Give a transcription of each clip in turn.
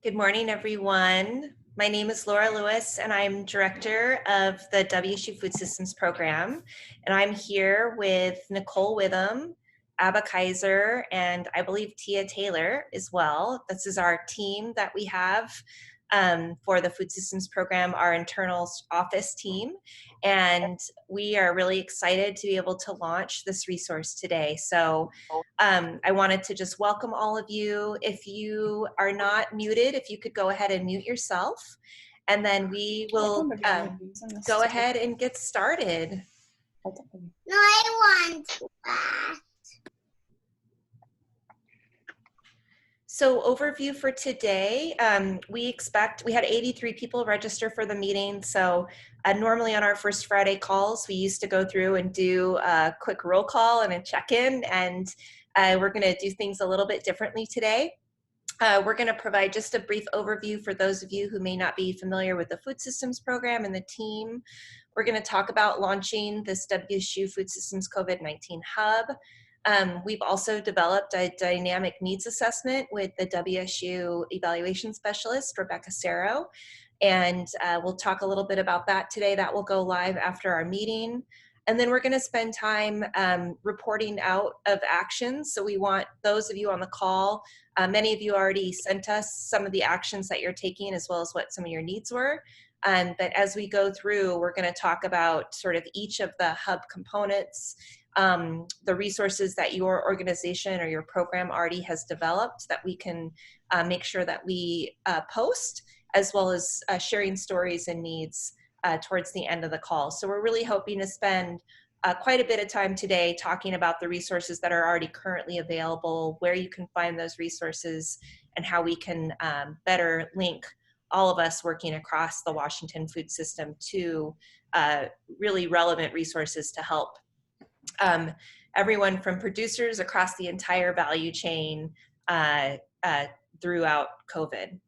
Good morning, everyone. My name is Laura Lewis, and I'm director of the WSU Food Systems program. And I'm here with Nicole Witham, Abba Kaiser, and I believe Tia Taylor as well. This is our team that we have for the Food Systems program, our internal office team. And we are really excited to be able to launch this resource today. So I wanted to just welcome all of you. If you are not muted, if you could go ahead and mute yourself, and then we will go ahead and get started. No, I want that. So overview for today, we had 83 people register for the meeting. So normally on our first Friday calls, we used to go through and do a quick roll call and a check-in, and we're gonna do things a little bit differently today. We're going to provide just a brief overview for those of you who may not be familiar with the Food Systems program and the team. We're going to talk about launching this WSU Food Systems COVID-19 hub. We've also developed a dynamic needs assessment with the WSU evaluation specialist, Rebecca Serro, and we'll talk a little bit about that today. That will go live after our meeting. And then we're going to spend time reporting out of actions. So we want those of you on the call, many of you already sent us some of the actions that you're taking as well as what some of your needs were. But as we go through, we're going to talk about sort of each of the hub components, the resources that your organization or your program already has developed that we can make sure that we post, as well as sharing stories and needs towards the end of the call. So we're really hoping to spend quite a bit of time today talking about the resources that are already currently available, where you can find those resources, and how we can better link all of us working across the Washington food system to really relevant resources to help everyone from producers across the entire value chain throughout COVID.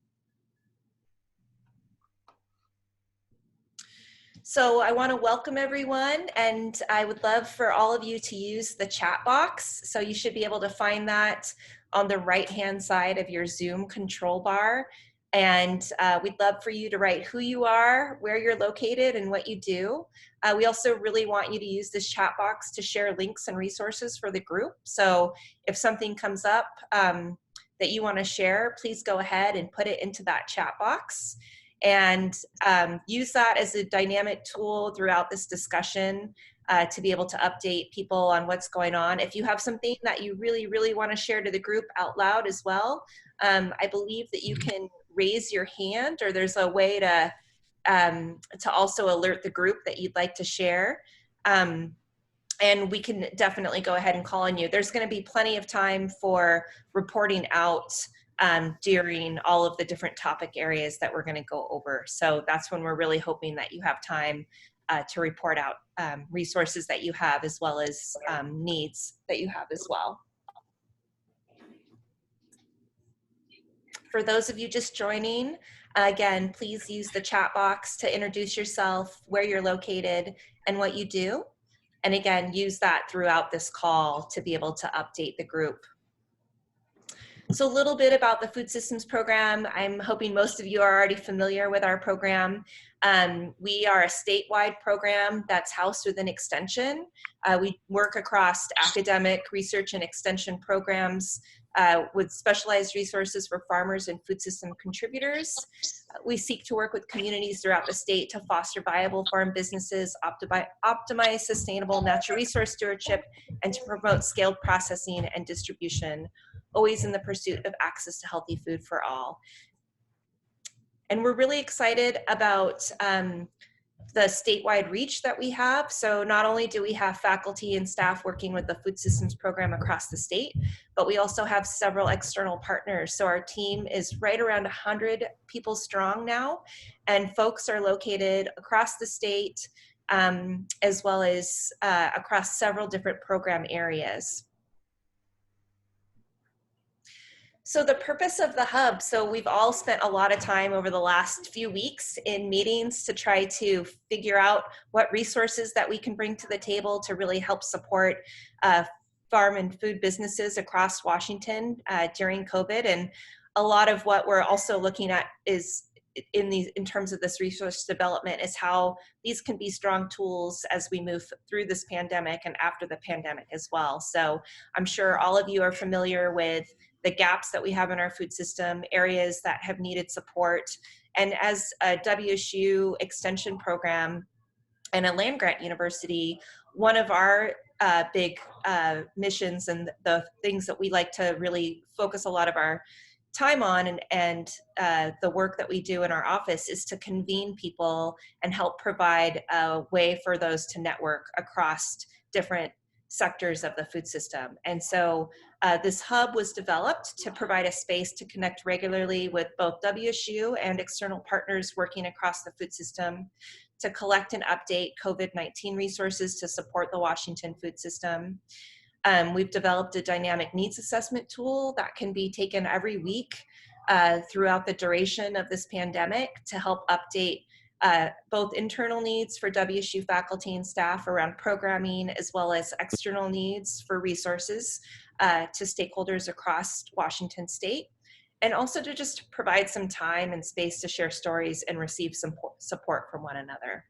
So I want to welcome everyone, and I would love for all of you to use the chat box. So you should be able to find that on the right-hand side of your Zoom control bar. And we'd love for you to write who you are, where you're located, and what you do. We also really want you to use this chat box to share links and resources for the group. So if something comes up that you want to share, please go ahead and put it into that chat box. And use that as a dynamic tool throughout this discussion to be able to update people on what's going on. If you have something that you really, really want to share to the group out loud as well, I believe that you can raise your hand, or there's a way to also alert the group that you'd like to share. And we can definitely go ahead and call on you. There's going to be plenty of time for reporting out during all of the different topic areas that we're going to go over. So that's when we're really hoping that you have time to report out resources that you have, as well as needs that you have as well. For those of you just joining, again, please use the chat box to introduce yourself, where you're located, and what you do. And again, use that throughout this call to be able to update the group. So a little bit about the Food Systems program. I'm hoping most of you are already familiar with our program. We are a statewide program that's housed within Extension. We work across academic, research, and extension programs with specialized resources for farmers and food system contributors. We seek to work with communities throughout the state to foster viable farm businesses, optimize sustainable natural resource stewardship, and to promote scaled processing and distribution, always in the pursuit of access to healthy food for all. And we're really excited about the statewide reach that we have. So not only do we have faculty and staff working with the Food Systems program across the state, but we also have several external partners. So our team is right around 100 people strong now, and folks are located across the state, as well as across several different program areas. So the purpose of the hub, so we've all spent a lot of time over the last few weeks in meetings to try to figure out what resources that we can bring to the table to really help support farm and food businesses across Washington during COVID. And a lot of what we're also looking at is in terms of this resource development is how these can be strong tools as we move through this pandemic and after the pandemic as well. So I'm sure all of you are familiar with the gaps that we have in our food system, areas that have needed support. And as a WSU extension program and a land-grant university, one of our big missions and the things that we like to really focus a lot of our time on and the work that we do in our office is to convene people and help provide a way for those to network across different sectors of the food system. And so this hub was developed to provide a space to connect regularly with both WSU and external partners working across the food system, to collect and update COVID-19 resources to support the Washington food system. We've developed a dynamic needs assessment tool that can be taken every week throughout the duration of this pandemic to help update both internal needs for WSU faculty and staff around programming, as well as external needs for resources to stakeholders across Washington state, and also to just provide some time and space to share stories and receive some support from one another.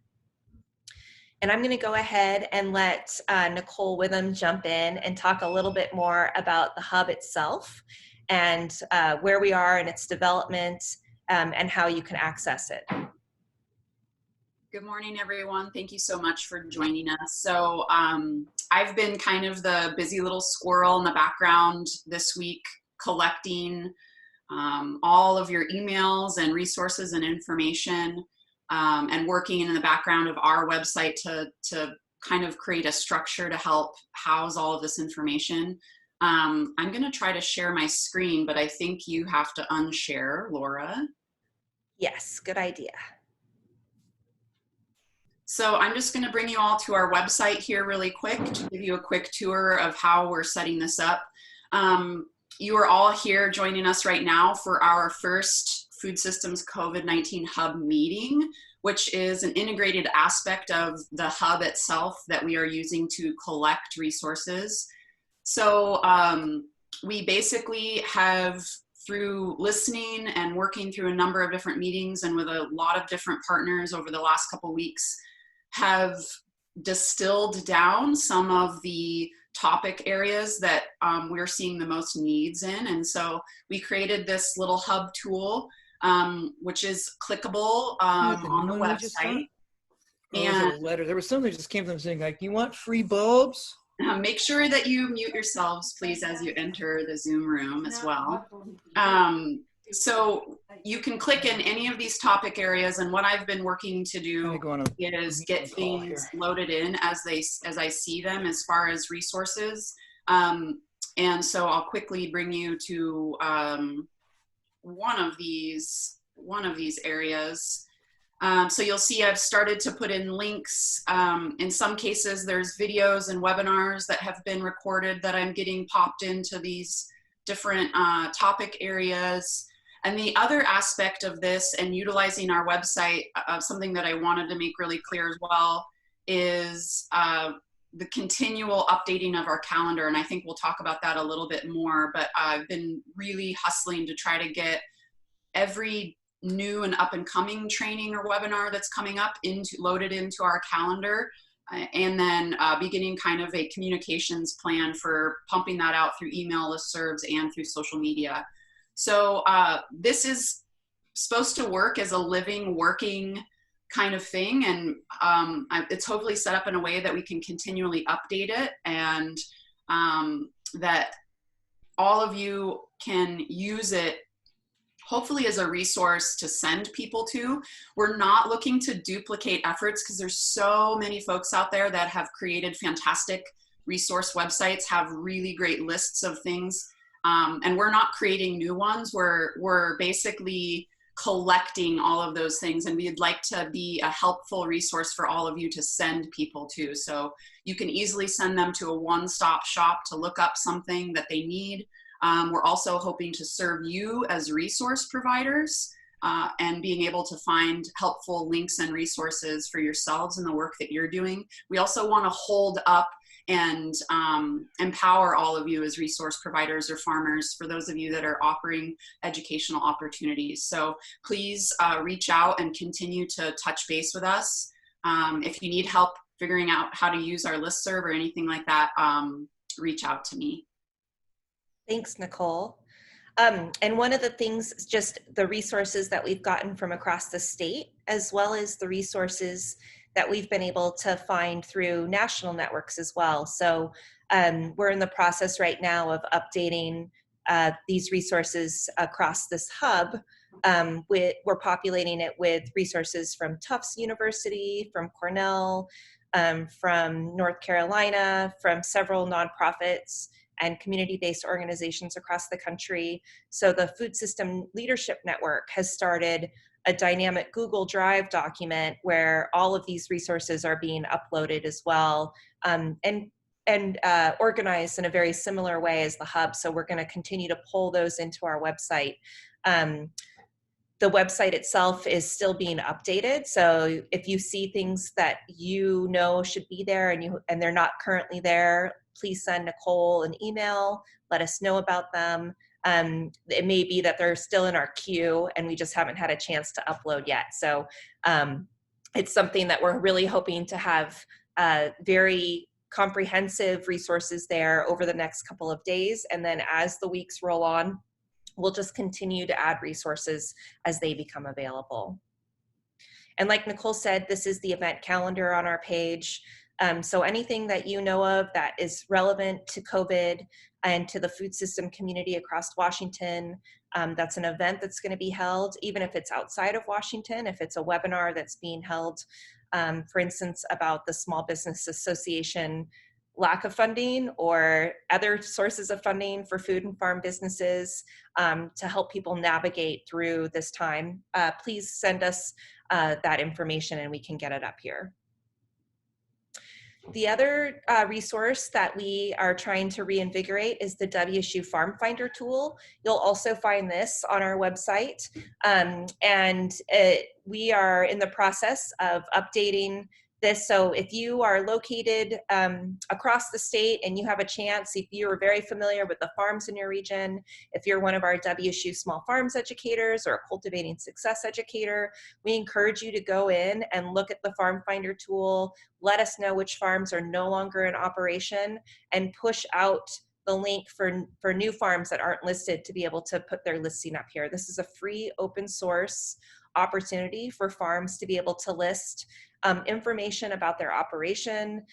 And I'm going to go ahead and let Nicole Witham jump in and talk a little bit more about the hub itself and where we are in its development and how you can access it. Good morning, everyone. Thank you so much for joining us. So I've been kind of the busy little squirrel in the background this week, collecting all of your emails and resources and information, and working in the background of our website to kind of create a structure to help house all of this information. I'm going to try to share my screen, but I think you have to unshare, Laura. Yes, good idea. So I'm just going to bring you all to our website here really quick to give you a quick tour of how we're setting this up. You are all here joining us right now for our first Food Systems COVID-19 Hub meeting, which is an integrated aspect of the hub itself that we are using to collect resources. So we basically have, through listening and working through a number of different meetings and with a lot of different partners over the last couple weeks, have distilled down some of the topic areas that we're seeing the most needs in. And so we created this little hub tool, which is clickable on the website. And a letter. There was something that just came from them saying, like, you want free bulbs? Make sure that you mute yourselves, please, as you enter the Zoom room as well. So you can click in any of these topic areas, and what I've been working to do is get things loaded in as I see them as far as resources. And so I'll quickly bring you to one of these areas. So you'll see I've started to put in links. In some cases, there's videos and webinars that have been recorded that I'm getting popped into these different topic areas. And the other aspect of this and utilizing our website, something that I wanted to make really clear as well, is the continual updating of our calendar. And I think we'll talk about that a little bit more, but I've been really hustling to try to get every new and up and coming training or webinar that's coming up loaded into our calendar, and then beginning kind of a communications plan for pumping that out through email listservs and through social media. So this is supposed to work as a living, working kind of thing, and it's hopefully set up in a way that we can continually update it, and that all of you can use it hopefully as a resource to send people to. We're not looking to duplicate efforts because there's so many folks out there that have created fantastic resource websites, have really great lists of things. And we're not creating new ones. We're basically collecting all of those things, and we'd like to be a helpful resource for all of you to send people to. So you can easily send them to a one-stop shop to look up something that they need. We're also hoping to serve you as resource providers and being able to find helpful links and resources for yourselves in the work that you're doing. We also want to hold up and empower all of you as resource providers or farmers, for those of you that are offering educational opportunities. So please reach out and continue to touch base with us. If you need help figuring out how to use our listserv or anything like that, reach out to me. Thanks, Nicole. And one of the things, just the resources that we've gotten from across the state, as well as the resources that we've been able to find through national networks as well. So we're in the process right now of updating these resources across this hub. We're populating it with resources from Tufts University, from Cornell, from North Carolina, from several nonprofits and community-based organizations across the country. So the Food System Leadership Network has started a dynamic Google Drive document where all of these resources are being uploaded as well, and organized in a very similar way as the hub. So we're going to continue to pull those into our website. The website itself is still being updated. So if you see things that you know should be there and they're not currently there, please send Nicole an email, let us know about them. It may be that they're still in our queue and we just haven't had a chance to upload yet. So it's something that we're really hoping to have very comprehensive resources there over the next couple of days. And then as the weeks roll on, we'll just continue to add resources as they become available. And like Nicole said, this is the event calendar on our page. So anything that you know of that is relevant to COVID and to the food system community across Washington, that's an event that's going to be held, even if it's outside of Washington, if it's a webinar that's being held, for instance, about the Small Business Association lack of funding or other sources of funding for food and farm businesses to help people navigate through this time, please send us that information and we can get it up here. The other resource that we are trying to reinvigorate is the WSU Farm Finder tool. You'll also find this on our website. We are in the process of updating this. So if you are located across the state and you have a chance, if you are very familiar with the farms in your region, if you're one of our WSU small farms educators or a cultivating success educator, we encourage you to go in and look at the Farm Finder tool, let us know which farms are no longer in operation, and push out the link for new farms that aren't listed to be able to put their listing up here. This is a free open source opportunity for farms to be able to list information about their operation,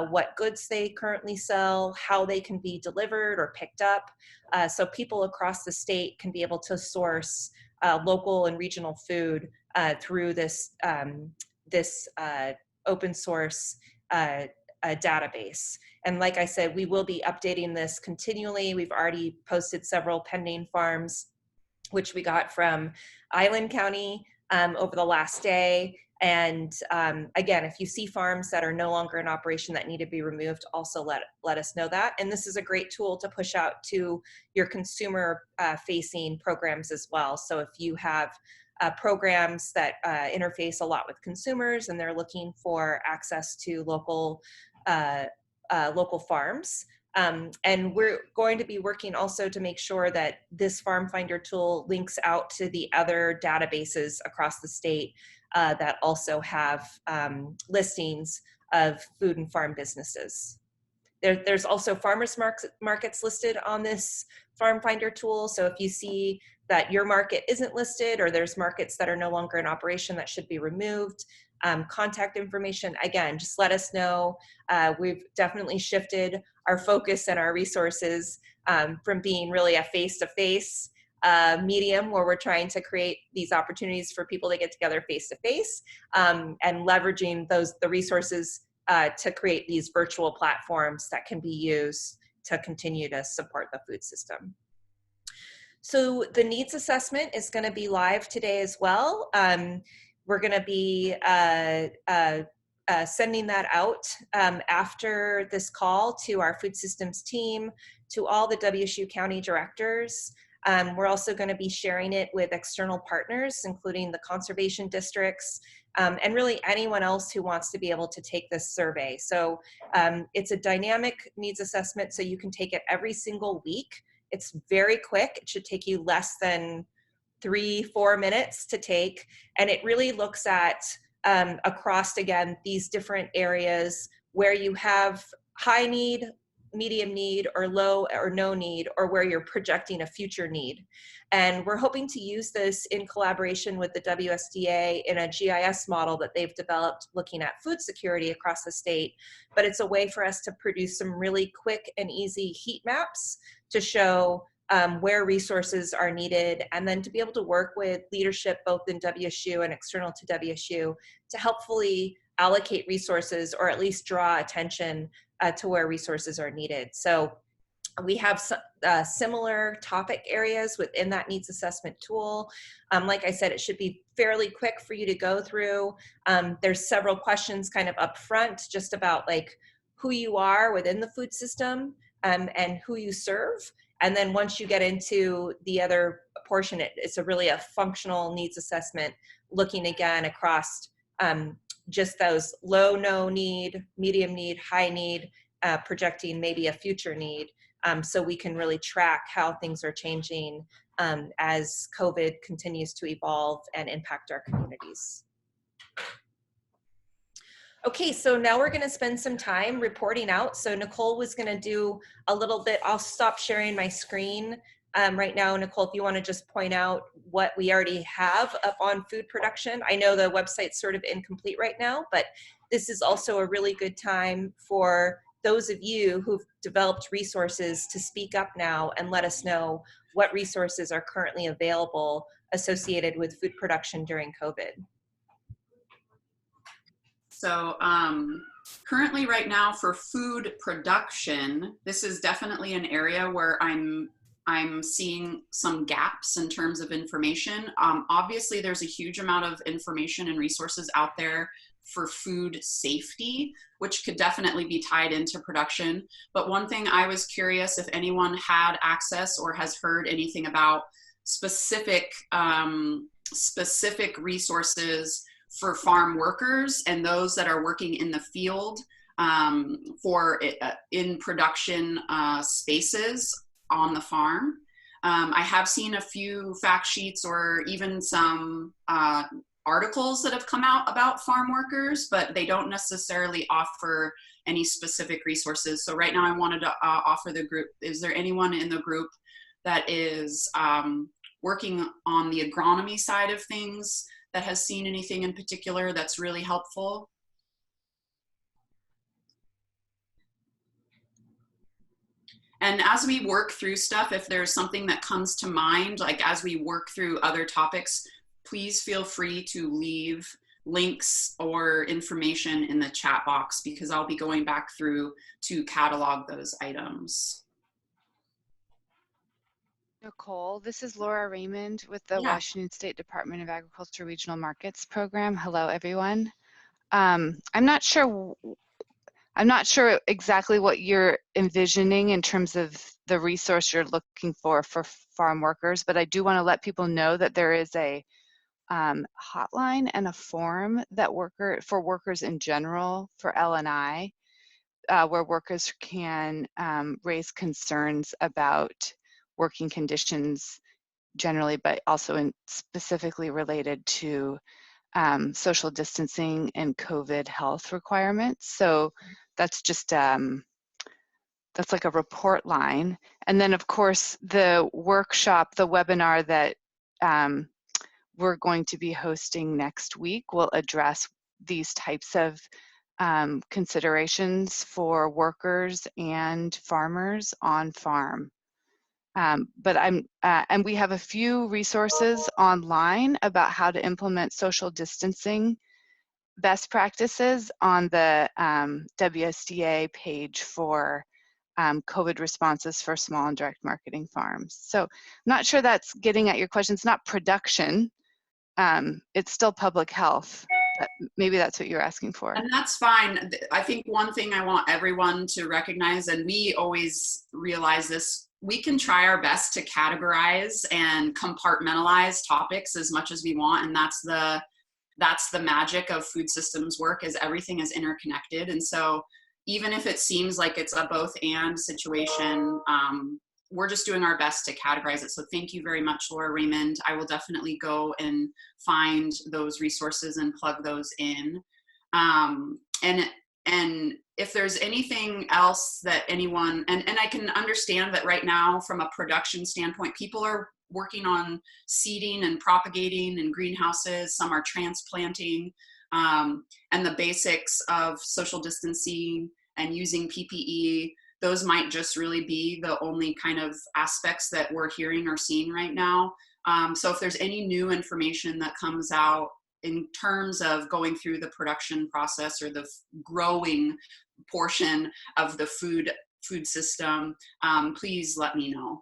what goods they currently sell, how they can be delivered or picked up, so people across the state can be able to source local and regional food through this open source database. And like I said, we will be updating this continually. We've already posted several pending farms, which we got from Island County over the last day. And again, if you see farms that are no longer in operation that need to be removed, also let us know that. And this is a great tool to push out to your consumer facing programs as well. So if you have programs that interface a lot with consumers and they're looking for access to local farms, and we're going to be working also to make sure that this Farm Finder tool links out to the other databases across the state that also have listings of food and farm businesses. There's also farmers markets listed on this Farm Finder tool. So if you see that your market isn't listed or there's markets that are no longer in operation that should be removed, contact information, again, just let us know. We've definitely shifted our focus and our resources from being really a face-to-face medium where we're trying to create these opportunities for people to get together face-to-face, and leveraging the resources to create these virtual platforms that can be used to continue to support the food system. So the needs assessment is going to be live today as well. We're going to be sending that out after this call to our food systems team, to all the WSU County directors, We're also going to be sharing it with external partners, including the conservation districts, and really anyone else who wants to be able to take this survey. So it's a dynamic needs assessment, so you can take it every single week. It's very quick. It should take you less than 3-4 minutes to take, and it really looks at across, again, these different areas where you have high need, medium need, or low or no need, or where you're projecting a future need. And we're hoping to use this in collaboration with the WSDA in a GIS model that they've developed looking at food security across the state. But it's a way for us to produce some really quick and easy heat maps to show where resources are needed, and then to be able to work with leadership both in WSU and external to WSU to helpfully allocate resources, or at least draw attention to where resources are needed. So we have similar topic areas within that needs assessment tool. Like I said, it should be fairly quick for you to go through. There's several questions kind of up front just about like who you are within the food system and who you serve. And then once you get into the other portion, it's really a functional needs assessment, looking again across just those low, no need, medium need, high need, projecting maybe a future need. So we can really track how things are changing as COVID continues to evolve and impact our communities. Okay, so now we're going to spend some time reporting out. So Nicole was going to do a little bit. I'll stop sharing my screen right now. Nicole, if you want to just point out what we already have up on food production. I know the website's sort of incomplete right now, but this is also a really good time for those of you who've developed resources to speak up now and let us know what resources are currently available associated with food production during COVID. So currently right now for food production, this is definitely an area where I'm seeing some gaps in terms of information. Obviously there's a huge amount of information and resources out there for food safety, which could definitely be tied into production. But one thing I was curious if anyone had access or has heard anything about specific resources for farm workers and those that are working in the field for in production spaces on the farm. I have seen a few fact sheets or even some articles that have come out about farm workers, but they don't necessarily offer any specific resources. So right now I wanted to offer the group, is there anyone in the group that is working on the agronomy side of things that has seen anything in particular that's really helpful? And as we work through stuff, if there's something that comes to mind, like as we work through other topics, please feel free to leave links or information in the chat box because I'll be going back through to catalog those items. Nicole, this is Laura Raymond with the Washington State Department of Agriculture Regional Markets Program. Hello, everyone. I'm not sure exactly what you're envisioning in terms of the resource you're looking for farm workers, but I do want to let people know that there is a hotline and a forum that for workers in general for L&I, where workers can raise concerns about working conditions generally, but also specifically related to social distancing and COVID health requirements. So that's just, that's like a report line. And then of course, the workshop, the webinar that we're going to be hosting next week will address these types of considerations for workers and farmers on farm. But and we have a few resources online about how to implement social distancing best practices on the WSDA page for COVID responses for small and direct marketing farms. So I'm not sure that's getting at your question. It's not production, it's still public health. But maybe that's what you're asking for. And that's fine. I think one thing I want everyone to recognize, and we always realize this we can try our best to categorize and compartmentalize topics as much as we want, and that's the magic of food systems work, is everything is interconnected. And so even if it seems like it's a both and situation, we're just doing our best to categorize it. So thank you very much, Laura Raymond. I will definitely go and find those resources and plug those in. And if there's anything else that anyone, and I can understand that right now from a production standpoint, people are working on seeding and propagating in greenhouses, some are transplanting, and the basics of social distancing and using PPE, those might just really be the only kind of aspects that we're hearing or seeing right now. So if there's any new information that comes out in terms of going through the production process or the growing portion of the food system, please let me know.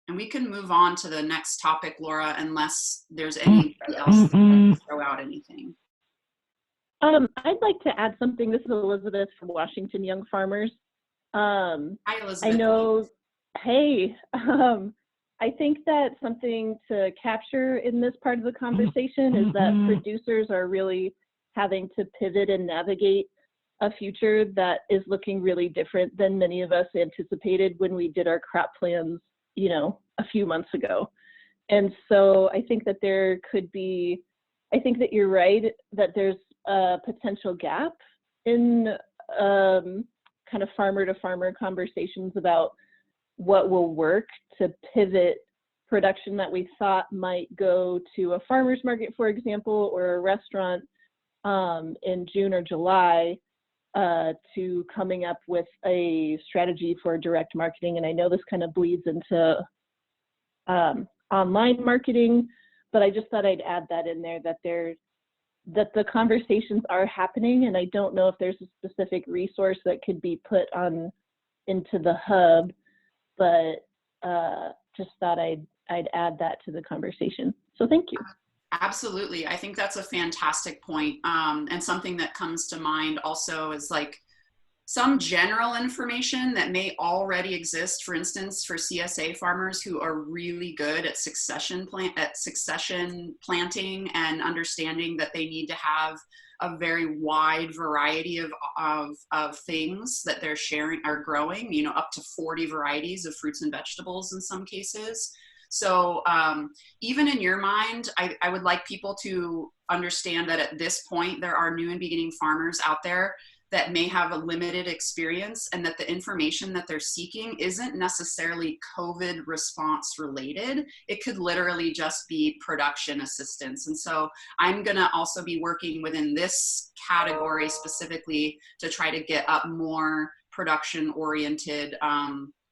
And we can move on to the next topic, Laura, unless there's anybody else that can throw out anything. I'd like to add something. This is Elizabeth from Washington Young Farmers. Hi, Elizabeth. I know, hey, I think that something to capture in this part of the conversation is that producers are really having to pivot and navigate a future that is looking really different than many of us anticipated when we did our crop plans, you know, a few months ago. And so I think that there could be, I think that you're right, that there's a potential gap in kind of farmer to farmer conversations about what will work to pivot production that we thought might go to a farmer's market, for example, or a restaurant in June or July, to coming up with a strategy for direct marketing. And I know this kind of bleeds into online marketing, but I just thought I'd add that in there, that the conversations are happening, and I don't know if there's a specific resource that could be put on into the hub, but just thought I'd add that to the conversation. So thank you. Absolutely. I think that's a fantastic point. And something that comes to mind also is like some general information that may already exist, for instance, for CSA farmers who are really good at succession planting and understanding that they need to have a very wide variety of things that they're sharing or growing, you know, up to 40 varieties of fruits and vegetables in some cases. So even in your mind, I would like people to understand that at this point, there are new and beginning farmers out there that may have a limited experience, and that the information that they're seeking isn't necessarily COVID response related. It could literally just be production assistance. And so I'm gonna also be working within this category specifically to try to get up more production oriented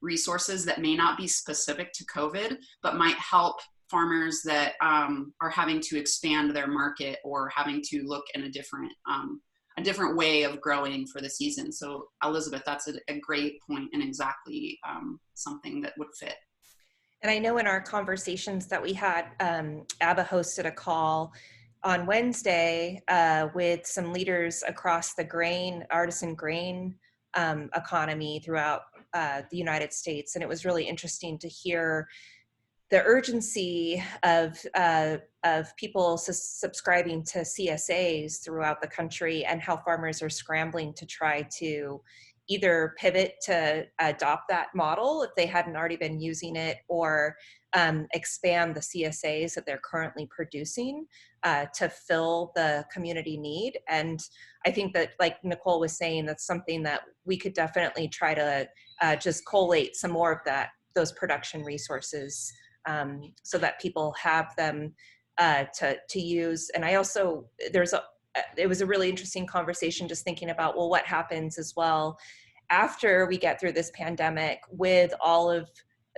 resources that may not be specific to COVID, but might help farmers that are having to expand their market or having to look in a different way of growing for the season. So Elizabeth, that's a great point and exactly something that would fit. And I know in our conversations that we had, ABBA hosted a call on Wednesday with some leaders across the artisan grain economy throughout the United States. And it was really interesting to hear the urgency of people subscribing to CSAs throughout the country, and how farmers are scrambling to try to either pivot to adopt that model if they hadn't already been using it, or expand the CSAs that they're currently producing to fill the community need. And I think that, like Nicole was saying, that's something that we could definitely try to just collate some more of those production resources so that people have them to use. And I also, it was a really interesting conversation just thinking about, well, what happens as well after we get through this pandemic with all of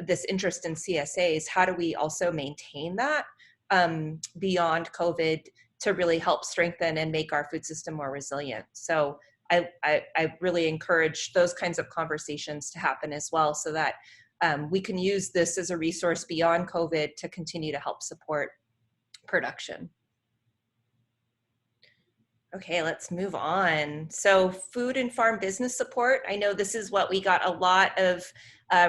this interest in CSAs? How do we also maintain that beyond COVID to really help strengthen and make our food system more resilient? So I really encourage those kinds of conversations to happen as well, so that we can use this as a resource beyond COVID to continue to help support production. Okay, let's move on. So food and farm business support. I know this is what we got a lot of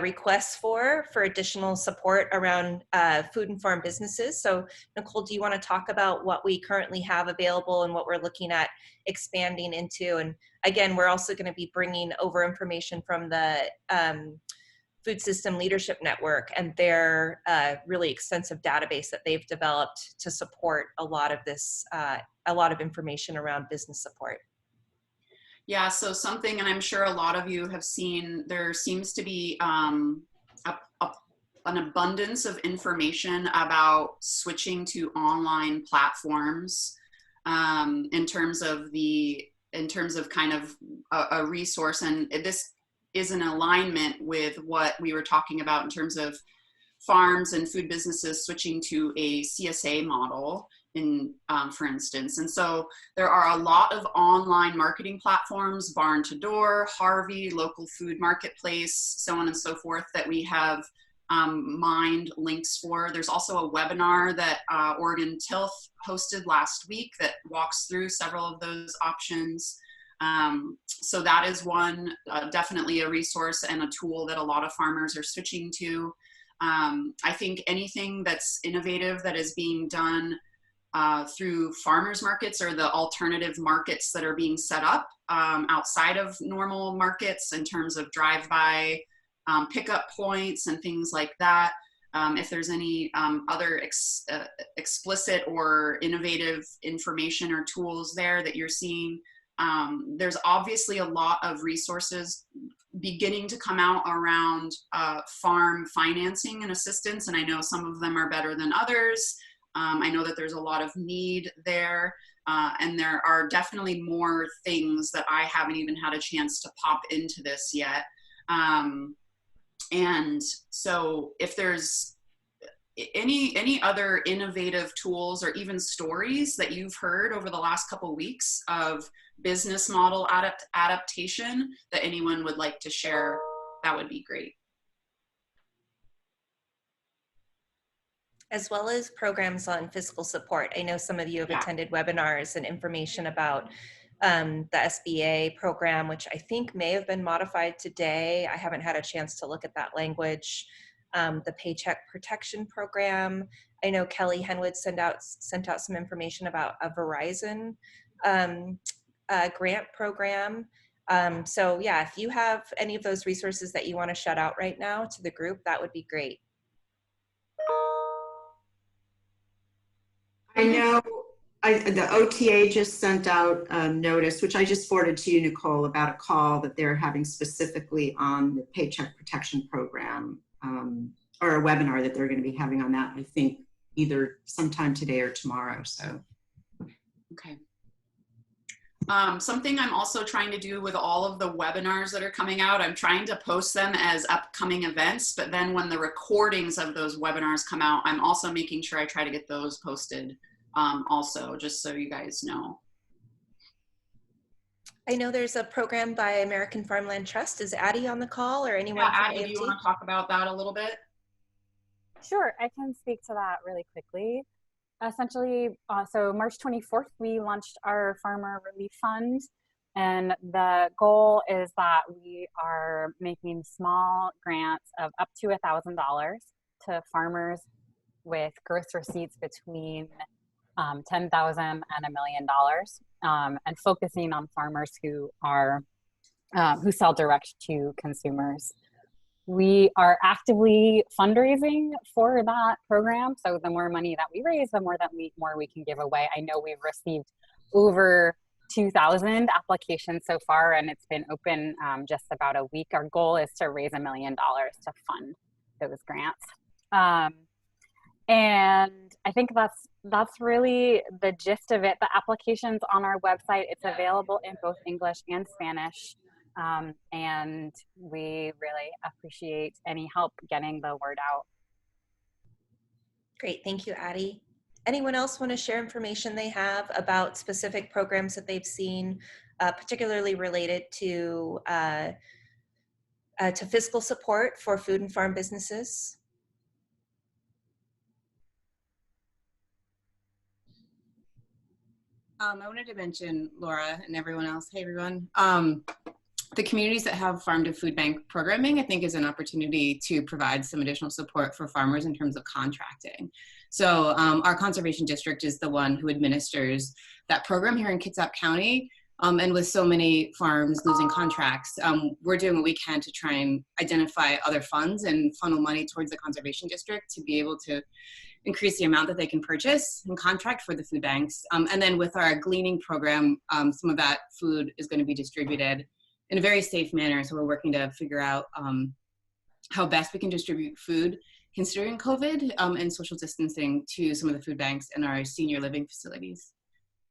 requests for additional support around food and farm businesses. So Nicole, do you want to talk about what we currently have available and what we're looking at expanding into? And again, we're also going to be bringing over information from the Food System Leadership Network and their really extensive database that they've developed to support a lot of this, a lot of information around business support. Yeah, so something, and I'm sure a lot of you have seen, there seems to be an abundance of information about switching to online platforms in terms of kind of a resource, and this is in alignment with what we were talking about in terms of farms and food businesses switching to a CSA model, for instance. And so there are a lot of online marketing platforms, Barn to Door, Harvey, Local Food Marketplace, so on and so forth, that we have mined links for. There's also a webinar that Oregon Tilth hosted last week that walks through several of those options. So that is one, definitely a resource and a tool that a lot of farmers are switching to. I think anything that's innovative that is being done through farmers markets or the alternative markets that are being set up outside of normal markets in terms of drive-by pickup points and things like that. If there's any other explicit or innovative information or tools there that you're seeing, there's obviously a lot of resources beginning to come out around farm financing and assistance, and I know some of them are better than others. I know that there's a lot of need there, and there are definitely more things that I haven't even had a chance to pop into this yet. And so if there's any other innovative tools or even stories that you've heard over the last couple of weeks of business model adaptation that anyone would like to share, that would be great. As well as programs on fiscal support. I know some of you have attended webinars and information about the SBA program, which I think may have been modified today. I haven't had a chance to look at that language. The Paycheck Protection Program. I know Kelly Henwood sent out some information about a Verizon grant program. So yeah, if you have any of those resources that you want to shout out right now to the group, that would be great. I know the OTA just sent out a notice, which I just forwarded to you, Nicole, about a call that they're having specifically on the Paycheck Protection Program, or a webinar that they're going to be having on that, I think either sometime today or tomorrow. So, okay. Something I'm also trying to do with all of the webinars that are coming out, I'm trying to post them as upcoming events, but then when the recordings of those webinars come out, I'm also making sure I try to get those posted also, just so you guys know. I know there's a program by American Farmland Trust. Is Addie on the call or anyone? Yeah, Addie, do you want to talk about that a little bit? Sure, I can speak to that really quickly. Essentially, so March 24th, we launched our Farmer Relief Fund, and the goal is that we are making small grants of up to $1,000 to farmers with gross receipts between $10,000 and $1 million, and focusing on farmers who are who sell direct to consumers. We are actively fundraising for that program, so the more money that we raise, the more we can give away. I know we've received over 2,000 applications so far, and it's been open just about a week. Our goal is to raise $1 million to fund those grants. And I think that's really the gist of it. The application's on our website. It's available in both English and Spanish. And we really appreciate any help getting the word out. Great, thank you, Addie. Anyone else want to share information they have about specific programs that they've seen, particularly related to fiscal support for food and farm businesses? I wanted to mention Laura and everyone else. Hey, everyone. The communities that have farm to food bank programming, I think, is an opportunity to provide some additional support for farmers in terms of contracting. So our conservation district is the one who administers that program here in Kitsap County. And with so many farms losing contracts, we're doing what we can to try and identify other funds and funnel money towards the conservation district to be able to increase the amount that they can purchase and contract for the food banks. And then with our gleaning program, some of that food is going to be distributed in a very safe manner. So we're working to figure out how best we can distribute food considering COVID and social distancing to some of the food banks and our senior living facilities.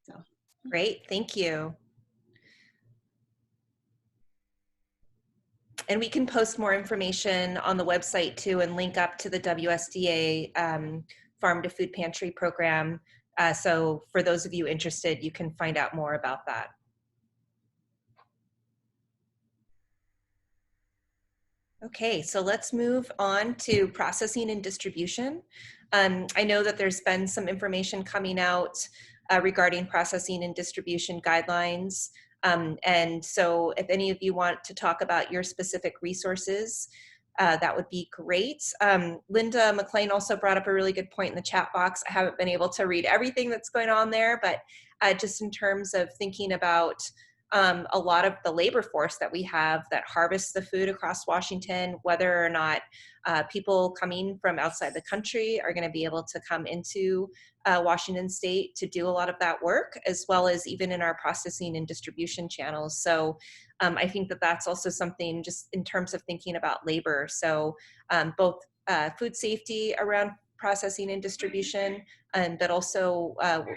So great, thank you. And we can post more information on the website too and link up to the WSDA Farm to Food Pantry program. So for those of you interested, you can find out more about that. Okay, so let's move on to processing and distribution. I know that there's been some information coming out regarding processing and distribution guidelines. And so if any of you want to talk about your specific resources, that would be great. Linda McLean also brought up a really good point in the chat box. I haven't been able to read everything that's going on there, but just in terms of thinking about a lot of the labor force that we have that harvests the food across Washington, whether or not people coming from outside the country are going to be able to come into Washington State to do a lot of that work, as well as even in our processing and distribution channels. So I think that that's also something just in terms of thinking about labor. So both food safety around processing and distribution, but also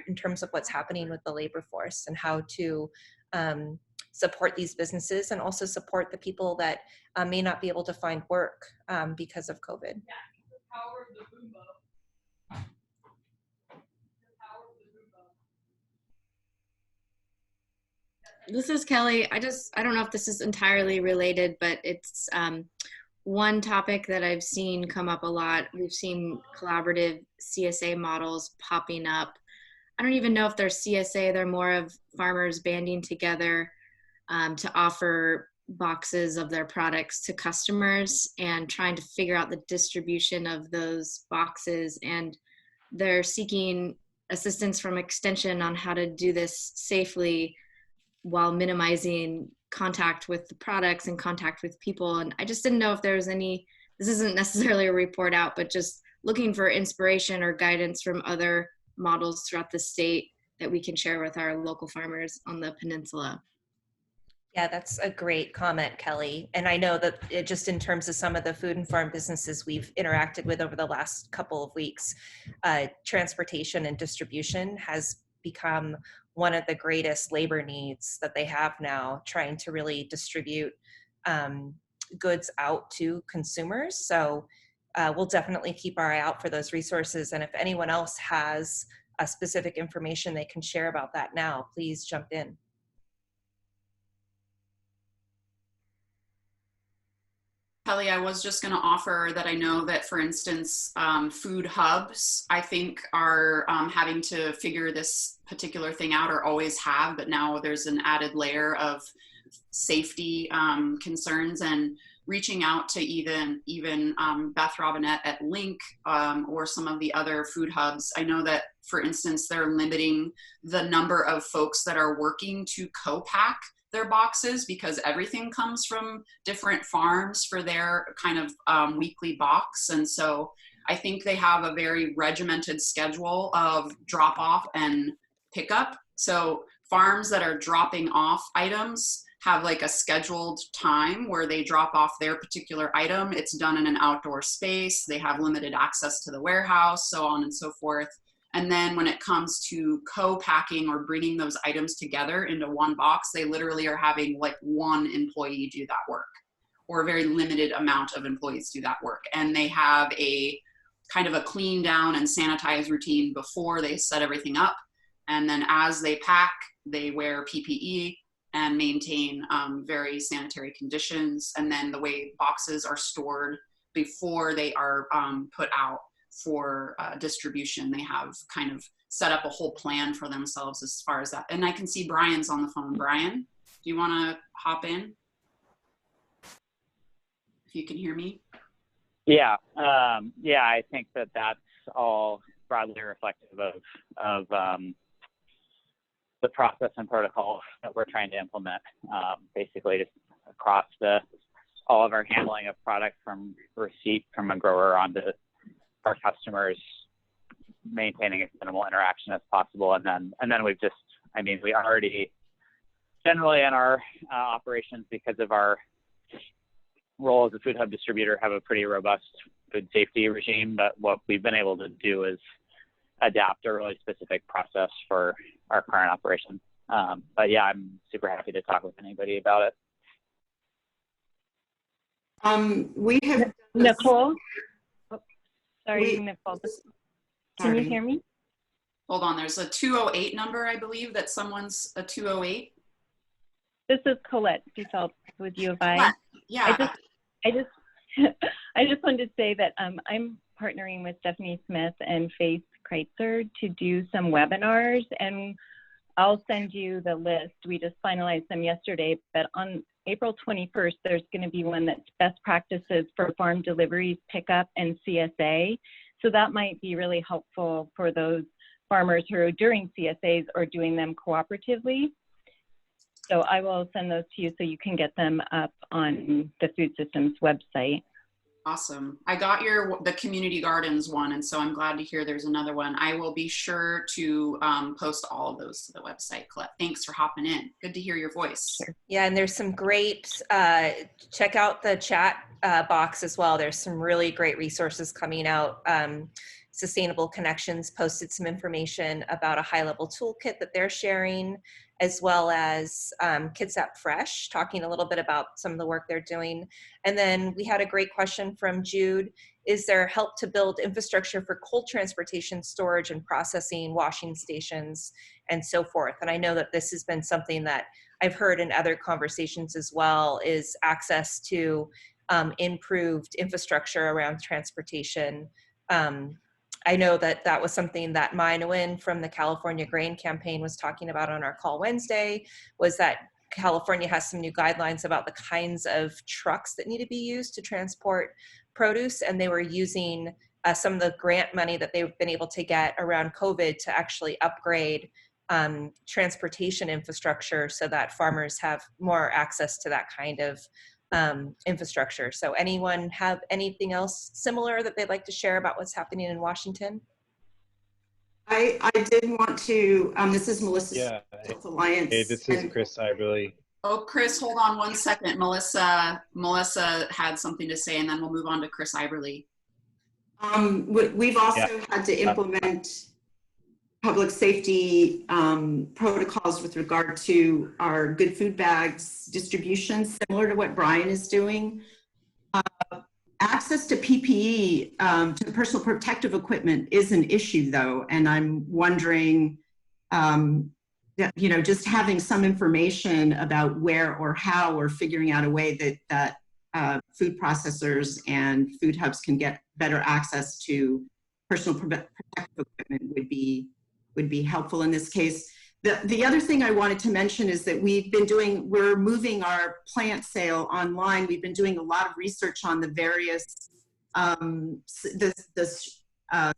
in terms of what's happening with the labor force and how to support these businesses and also support the people that may not be able to find work because of COVID. This is Kelly. I don't know if this is entirely related, but it's one topic that I've seen come up a lot. We've seen collaborative CSA models popping up. I don't even know if they're CSA, they're more of farmers banding together to offer boxes of their products to customers and trying to figure out the distribution of those boxes. And they're seeking assistance from Extension on how to do this safely while minimizing contact with the products and contact with people. And I just didn't know if there was any, this isn't necessarily a report out, but just looking for inspiration or guidance from other models throughout the state that we can share with our local farmers on the peninsula. Yeah, that's a great comment, Kelly. And I know that just in terms of some of the food and farm businesses we've interacted with over the last couple of weeks, transportation and distribution has become one of the greatest labor needs that they have now, trying to really distribute goods out to consumers. So we'll definitely keep our eye out for those resources. And if anyone else has specific information they can share about that now, please jump in. Kelly, I was just going to offer that I know that, for instance, food hubs, I think, are having to figure this particular thing out, or always have, but now there's an added layer of safety concerns, and reaching out to even Beth Robinette at Link or some of the other food hubs. I know that, for instance, they're limiting the number of folks that are working to co-pack their boxes because everything comes from different farms for their kind of weekly box. And so I think they have a very regimented schedule of drop off and pickup. So farms that are dropping off items have like a scheduled time where they drop off their particular item. It's done in an outdoor space. They have limited access to the warehouse, so on and so forth. And then when it comes to co-packing or bringing those items together into one box, they literally are having like one employee do that work, or a very limited amount of employees do that work. And they have a kind of a clean down and sanitize routine before they set everything up. And then as they pack, they wear PPE and maintain very sanitary conditions. And then the way boxes are stored before they are put out for distribution. They have kind of set up a whole plan for themselves as far as that. And I can see Brian's on the phone. Brian, do you want to hop in? If you can hear me. Yeah, I think that that's all broadly reflective of the process and protocols that we're trying to implement, basically just across all of our handling of product from receipt from a grower onto our customers, maintaining as minimal interaction as possible. And then we've just, I mean, we already generally in our operations, because of our role as a food hub distributor, have a pretty robust food safety regime. But what we've been able to do is adapt a really specific process for our current operation. But yeah, I'm super happy to talk with anybody about it. We have Nicole. Sorry, Nicole. Can you hear me? Hold on, there's a 208 number, I believe, that someone's a 208. This is Colette Dufelt with U of I. Yeah. I just wanted to say that I'm partnering with Stephanie Smith and Faith Kreitzer to do some webinars, and I'll send you the list. We just finalized them yesterday, but on April 21st, there's going to be one that's best practices for farm deliveries, pickup, and CSA. So that might be really helpful for those farmers who are doing CSAs or doing them cooperatively. So I will send those to you so you can get them up on the Food Systems website. Awesome. I got the community gardens one, and so I'm glad to hear there's another one. I will be sure to post all of those to the website, Colette. Thanks for hopping in. Good to hear your voice. Yeah, and there's some great, check out the chat box as well. There's some really great resources coming out. Sustainable Connections posted some information about a high-level toolkit that they're sharing, as well as Kitsap Fresh, talking a little bit about some of the work they're doing. And then we had a great question from Jude. Is there help to build infrastructure for cold transportation, storage, and processing, washing stations, and so forth? And I know that this has been something that I've heard in other conversations as well, is access to improved infrastructure around transportation. I know that that was something that Mai Nguyen from the California Grain Campaign was talking about on our call Wednesday, was that California has some new guidelines about the kinds of trucks that need to be used to transport produce, and they were using some of the grant money that they've been able to get around COVID to actually upgrade transportation infrastructure so that farmers have more access to that kind of infrastructure. So anyone have anything else similar that they'd like to share about what's happening in Washington? I did want to, this is Melissa Alliance. Hey, this is Chris Iberly. Oh, Chris, hold on one second. Melissa had something to say, and then we'll move on to Chris Iberly. We've also had to implement public safety protocols with regard to our good food bags distribution, similar to what Brian is doing. Access to PPE, to personal protective equipment, is an issue though, and I'm wondering, just having some information about where or how, or figuring out a way that food processors and food hubs can get better access to personal protective equipment would be helpful in this case. The other thing I wanted to mention is that we're moving our plant sale online. We've been doing a lot of research on the various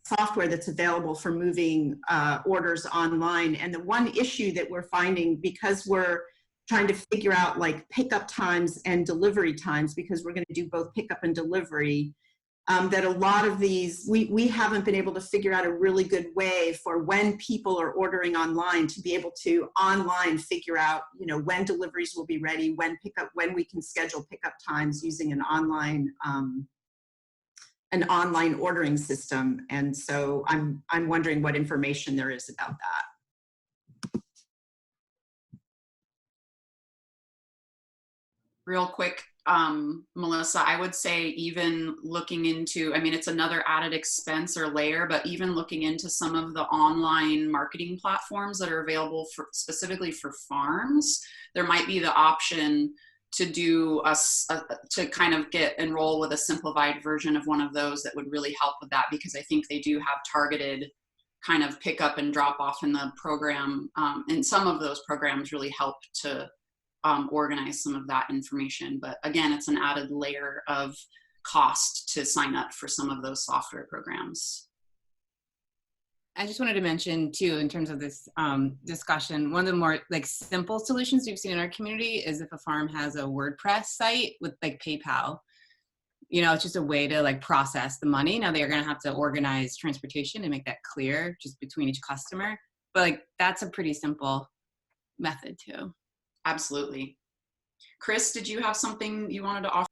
software that's available for moving orders online. And the one issue that we're finding, because we're trying to figure out like pickup times and delivery times, because we're going to do both pickup and delivery, that a lot of these, we haven't been able to figure out a really good way for when people are ordering online to be able to online figure out, when deliveries will be ready, when we can schedule pickup times using an online ordering system. And so I'm wondering what information there is about that. Real quick, Melissa, I would say even looking into, it's another added expense or layer, but even looking into some of the online marketing platforms that are available specifically for farms, there might be the option to do to kind of enroll with a simplified version of one of those that would really help with that, because I think they do have targeted kind of pick up and drop off in the program. And some of those programs really help to organize some of that information. But again, it's an added layer of cost to sign up for some of those software programs. I just wanted to mention too, in terms of this discussion, one of the more like simple solutions we've seen in our community is if a farm has a WordPress site with like PayPal. You know, it's just a way to like process the money. Now they're going to have to organize transportation and make that clear just between each customer. But like that's a pretty simple method too. Absolutely. Chris, did you have something you wanted to offer?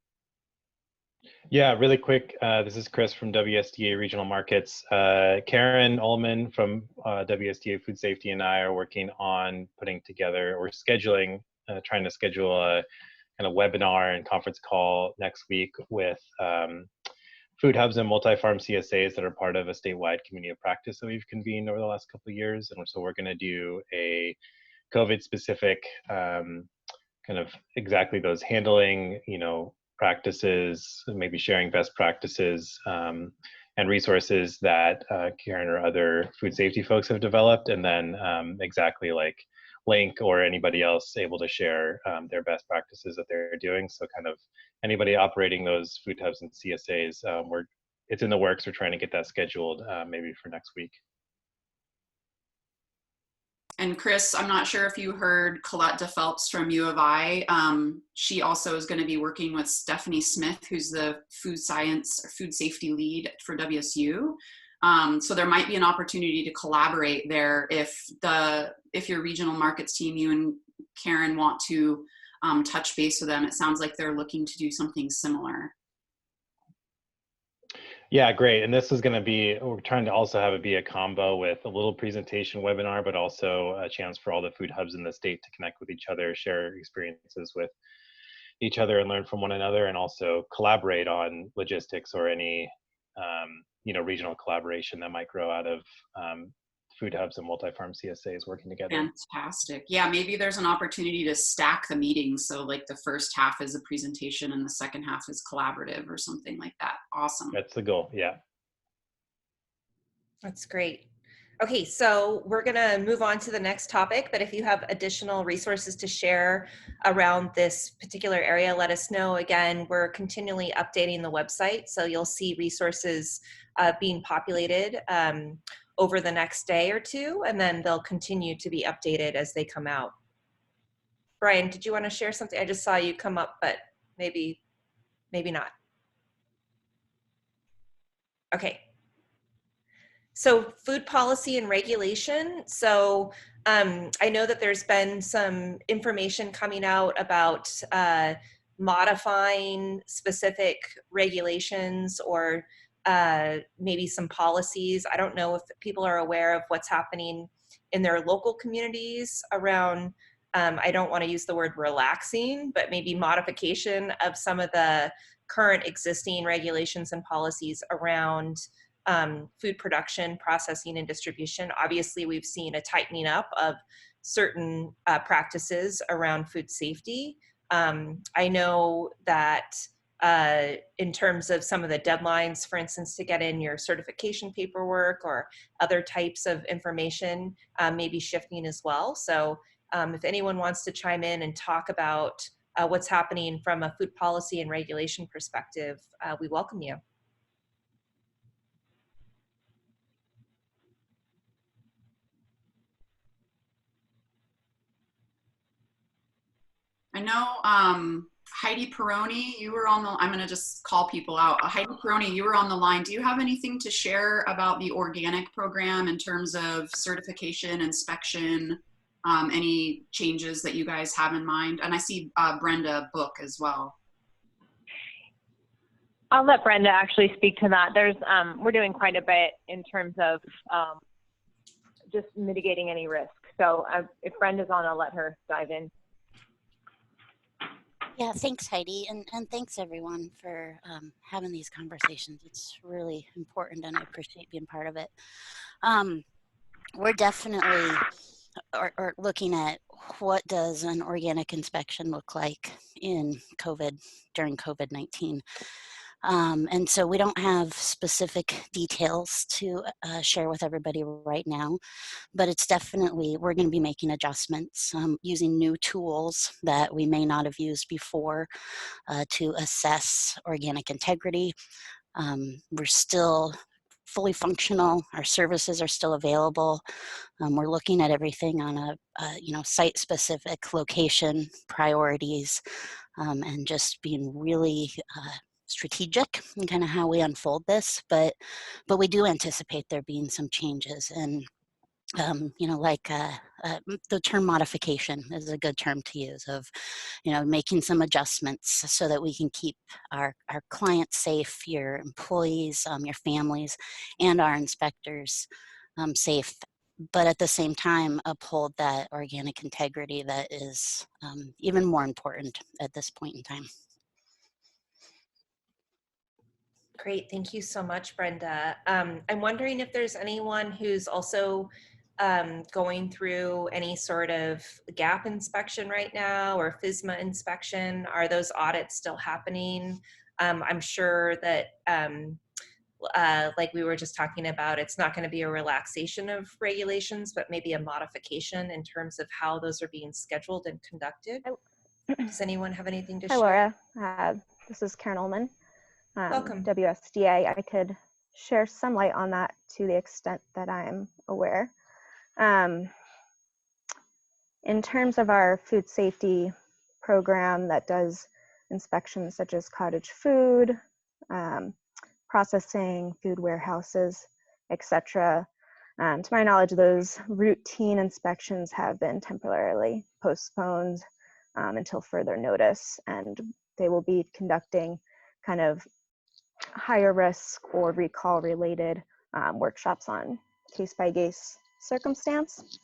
Yeah, really quick. This is Chris from WSDA Regional Markets. Karen Ullman from WSDA Food Safety and I are working on putting together or scheduling, trying to schedule a kind of webinar and conference call next week with food hubs and multi-farm CSAs that are part of a statewide community of practice that we've convened over the last couple of years. And so we're going to do a COVID-specific kind of exactly those handling, you know, practices, maybe sharing best practices and resources that Karen or other food safety folks have developed, and then exactly like Link or anybody else able to share their best practices that they're doing. So kind of anybody operating those food hubs and CSAs, it's in the works. We're trying to get that scheduled maybe for next week. And Chris, I'm not sure if you heard Colette DePhelps from U of I. She also is going to be working with Stephanie Smith, who's the food science or food safety lead for WSU. So there might be an opportunity to collaborate there if your regional markets team, you and Karen, want to touch base with them. It sounds like they're looking to do something similar. Yeah, great. And this is going to be, we're trying to also have it be a combo with a little presentation webinar, but also a chance for all the food hubs in the state to connect with each other, share experiences with each other and learn from one another, and also collaborate on logistics or any, you know, regional collaboration that might grow out of food hubs and multi-farm CSAs working together. Fantastic. Yeah, maybe there's an opportunity to stack the meetings. So like the first half is a presentation and the second half is collaborative or something like that. Awesome. That's the goal, yeah. That's great. Okay, so we're gonna move on to the next topic, but if you have additional resources to share around this particular area, let us know. Again, we're continually updating the website, so you'll see resources being populated over the next day or two, and then they'll continue to be updated as they come out. Brian, did you want to share something? I just saw you come up, but maybe not. Okay. So food policy and regulation. So I know that there's been some information coming out about modifying specific regulations or maybe some policies. I don't know if people are aware of what's happening in their local communities around, I don't want to use the word relaxing, but maybe modification of some of the current existing regulations and policies around food production, processing, and distribution. Obviously, we've seen a tightening up of certain practices around food safety. I know that in terms of some of the deadlines, for instance, to get in your certification paperwork or other types of information, maybe shifting as well. So if anyone wants to chime in and talk about what's happening from a food policy and regulation perspective, we welcome you. I know Heidi Peroni, you were on the, I'm going to just call people out. Heidi Peroni, you were on the line. Do you have anything to share about the organic program in terms of certification, inspection, any changes that you guys have in mind? And I see Brenda Book as well. I'll let Brenda actually speak to that. There's, we're doing quite a bit in terms of just mitigating any risk. So if Brenda's on, I'll let her dive in. Yeah, thanks, Heidi, and thanks everyone for having these conversations. It's really important, and I appreciate being part of it. We're definitely are looking at what does an organic inspection look like during COVID-19. And so we don't have specific details to share with everybody right now, but it's definitely, we're going to be making adjustments using new tools that we may not have used before to assess organic integrity. We're still fully functional. Our services are still available. We're looking at everything on a site-specific location priorities, and just being really strategic in kind of how we unfold this. But we do anticipate there being some changes, and the term modification is a good term to use, of making some adjustments so that we can keep our clients safe, your employees, your families, and our inspectors safe, but at the same time uphold that organic integrity that is even more important at this point in time. Great, thank you so much, Brenda. I'm wondering if there's anyone who's also going through any sort of gap inspection right now, or FSMA inspection. Are those audits still happening? I'm sure that like we were just talking about, it's not going to be a relaxation of regulations, but maybe a modification in terms of how those are being scheduled and conducted. Does anyone have anything to share? Hi, Laura. This is Karen Ullman. Welcome. WSDA. I could share some light on that to the extent that I'm aware. In terms of our food safety program that does inspections such as cottage food, processing, food warehouses, etc. To my knowledge, those routine inspections have been temporarily postponed until further notice, and they will be conducting kind of higher risk or recall related workshops on case-by-case circumstance.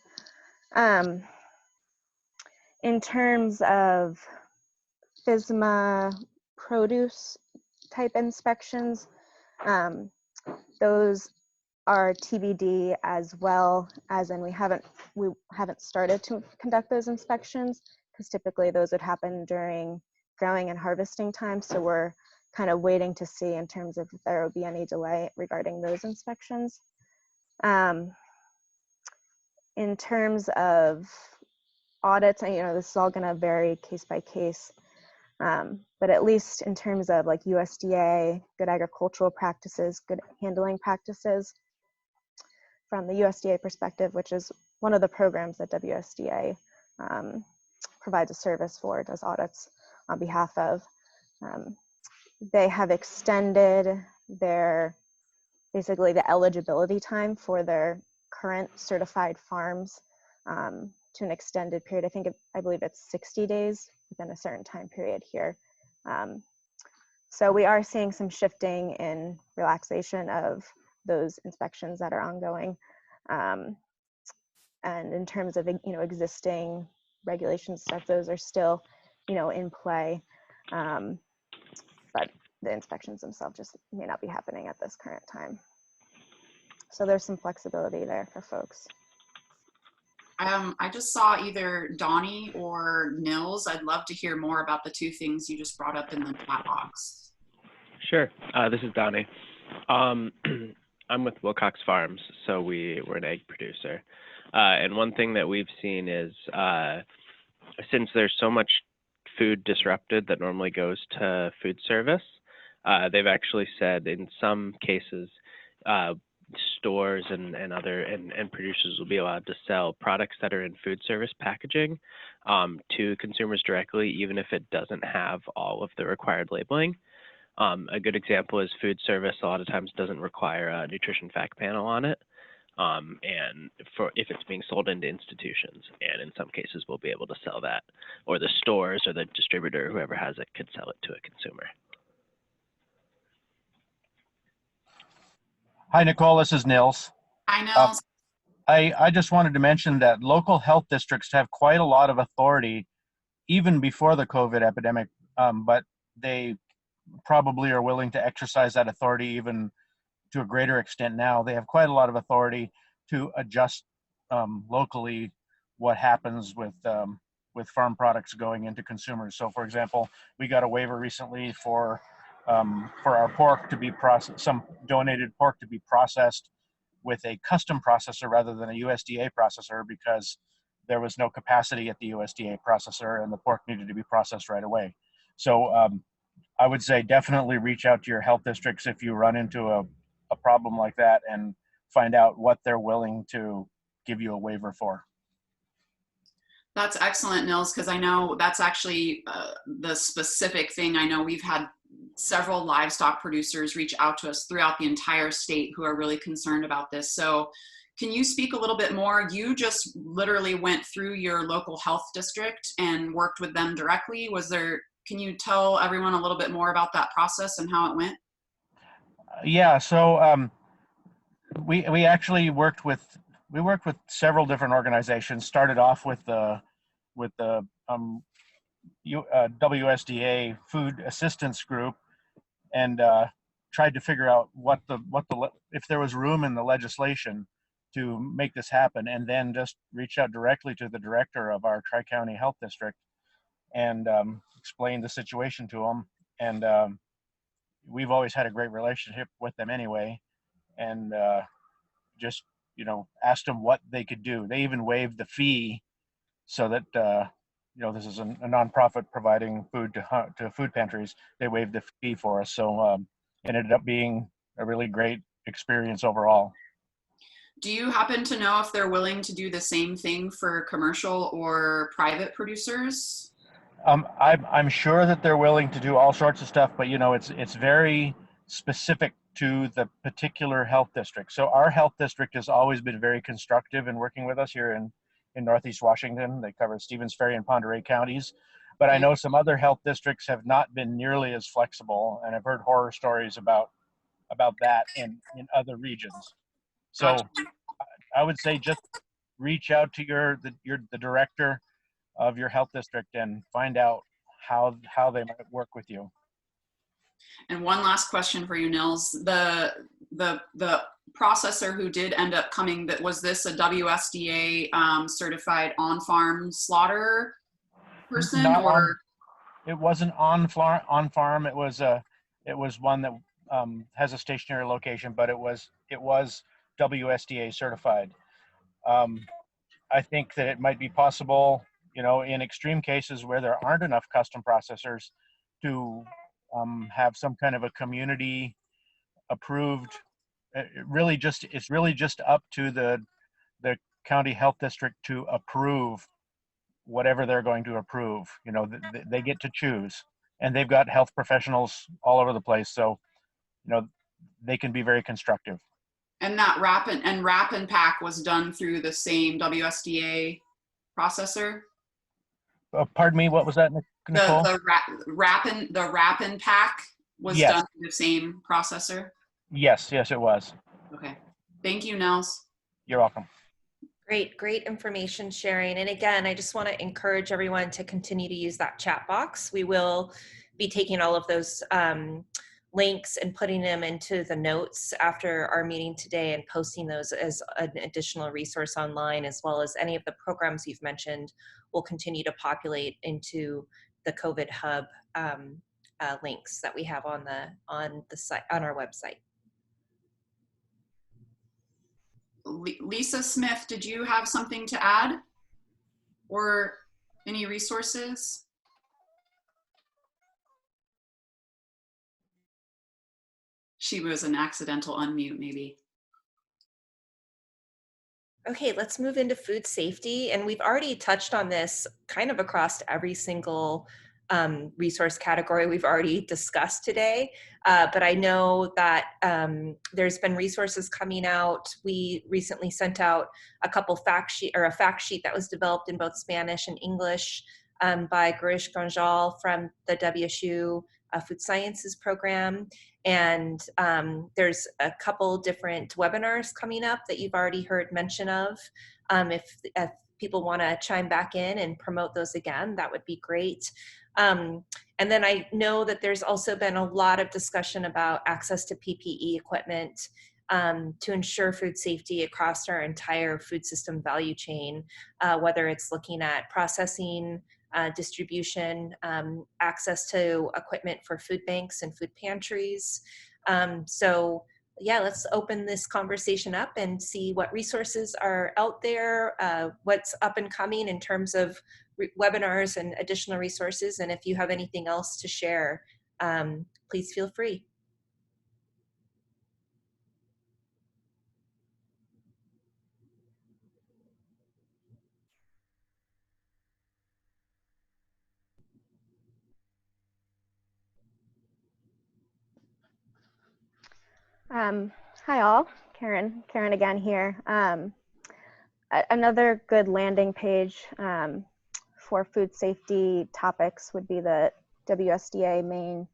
In terms of FSMA produce type inspections, those are TBD, as well as in we haven't started to conduct those inspections, because typically those would happen during growing and harvesting time. So we're kind of waiting to see in terms of if there will be any delay regarding those inspections. In terms of audits, this is all going to vary case by case, but at least in terms of like USDA, good agricultural practices, good handling practices, from the USDA perspective, which is one of the programs that WSDA provides a service for, does audits on behalf of. They have extended basically the eligibility time for their current certified farms to an extended period. I believe it's 60 days within a certain time period here. So we are seeing some shifting in relaxation of those inspections that are ongoing. And in terms of existing regulations stuff, those are still in play. But the inspections themselves just may not be happening at this current time. So there's some flexibility there for folks. I just saw either Donnie or Nils. I'd love to hear more about the two things you just brought up in the chat box. Sure. This is Donnie. I'm with Wilcox Farms, so we're an egg producer. And one thing that we've seen is since there's so much food disrupted that normally goes to food service, they've actually said in some cases stores and producers will be allowed to sell products that are in food service packaging to consumers directly, even if it doesn't have all of the required labeling. A good example is food service a lot of times doesn't require a nutrition fact panel on it, and if it's being sold into institutions, and in some cases we'll be able to sell that, or the stores or the distributor, whoever has it, could sell it to a consumer. Hi, Nicole, this is Nils. Hi, Nils. I just wanted to mention that local health districts have quite a lot of authority even before the COVID epidemic, but they probably are willing to exercise that authority even to a greater extent now. They have quite a lot of authority to adjust locally what happens with farm products going into consumers. So for example, we got a waiver recently for our pork to be processed, some donated pork to be processed with a custom processor rather than a USDA processor, because there was no capacity at the USDA processor and the pork needed to be processed right away. So I would say definitely reach out to your health districts if you run into a problem like that, and find out what they're willing to give you a waiver for. That's excellent, Nils, because I know that's actually the specific thing. I know we've had several livestock producers reach out to us throughout the entire state who are really concerned about this. So can you speak a little bit more? You just literally went through your local health district and worked with them directly. Can you tell everyone a little bit more about that process and how it went? Yeah, so we actually worked with several different organizations. Started off with the WSDA Food Assistance Group, and tried to figure out if there was room in the legislation to make this happen, and then just reached out directly to the director of our Tri-County Health District and explained the situation to them. And we've always had a great relationship with them anyway, and just asked them what they could do. They even waived the fee so that this is a nonprofit providing food to food pantries. They waived the fee for us, so it ended up being a really great experience overall. Do you happen to know if they're willing to do the same thing for commercial or private producers? I'm sure that they're willing to do all sorts of stuff, but it's very specific to the particular health district. So our health district has always been very constructive in working with us here in Northeast Washington. They cover Stevens Ferry and Pend Oreille counties, but I know some other health districts have not been nearly as flexible, and I've heard horror stories about that in other regions. So I would say just reach out to the director of your health district and find out how they might work with you. And one last question for you, Nils. The processor who did end up coming, was this a WSDA certified on-farm slaughter person? It wasn't on farm. It was one that has a stationary location, but it was WSDA certified. I think that it might be possible, in extreme cases where there aren't enough custom processors, to have some kind of a community approved. It's really just up to the county health district to approve whatever they're going to approve. They get to choose, and they've got health professionals all over the place, so they can be very constructive. And that wrap and pack was done through the same WSDA processor? Pardon me, what was that, Nicole? The wrap and pack was done through the same processor? Yes, it was. Okay. Thank you, Nels. You're welcome. Great information sharing. And again, I just want to encourage everyone to continue to use that chat box. We will be taking all of those links and putting them into the notes after our meeting today and posting those as an additional resource online, as well as any of the programs you've mentioned will continue to populate into the COVID hub links that we have on the site, on our website. Lisa Smith, did you have something to add or any resources? She was an accidental unmute, maybe. Okay, let's move into food safety. And we've already touched on this kind of across every single resource category we've already discussed today. But I know that there's been resources coming out. We recently sent out a fact sheet that was developed in both Spanish and English by Girish Granjal from the WSU Food Sciences program. And there's a couple different webinars coming up that you've already heard mention of. If people want to chime back in and promote those again, that would be great. And then I know that there's also been a lot of discussion about access to PPE equipment to ensure food safety across our entire food system value chain, whether it's looking at processing, distribution, access to equipment for food banks and food pantries. So yeah, let's open this conversation up and see what resources are out there, what's up and coming in terms of webinars and additional resources. And if you have anything else to share, please feel free. Hi all, Karen again here. Another good landing page for food safety topics would be the WSDA main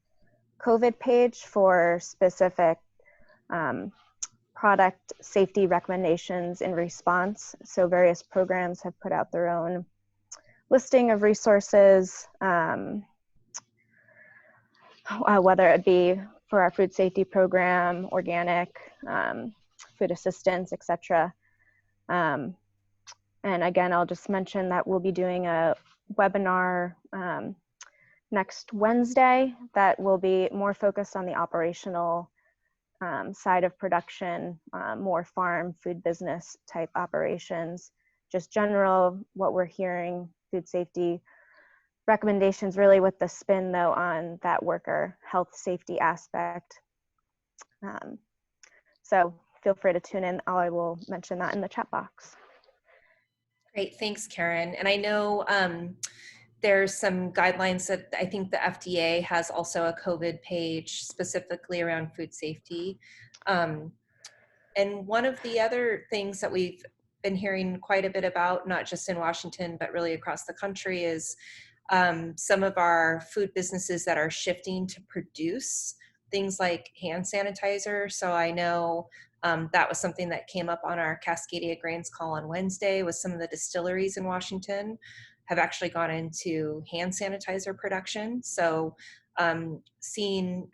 COVID page for specific product safety recommendations in response. So various programs have put out their own listing of resources, whether it be for our food safety program, organic, food assistance, etc. And again, I'll just mention that we'll be doing a webinar next Wednesday that will be more focused on the operational side of production, more farm, food business type operations, just general what we're hearing, food safety recommendations, really with the spin though on that worker health safety aspect. So feel free to tune in. I will mention that in the chat box. Great, thanks, Karen. And I know there's some guidelines that I think the FDA has also a COVID page specifically around food safety. And one of the other things that we've been hearing quite a bit about, not just in Washington, but really across the country, is some of our food businesses that are shifting to produce things like hand sanitizer. So I know that was something that came up on our Cascadia Grains call on Wednesday, with some of the distilleries in Washington have actually gone into hand sanitizer production. So seeing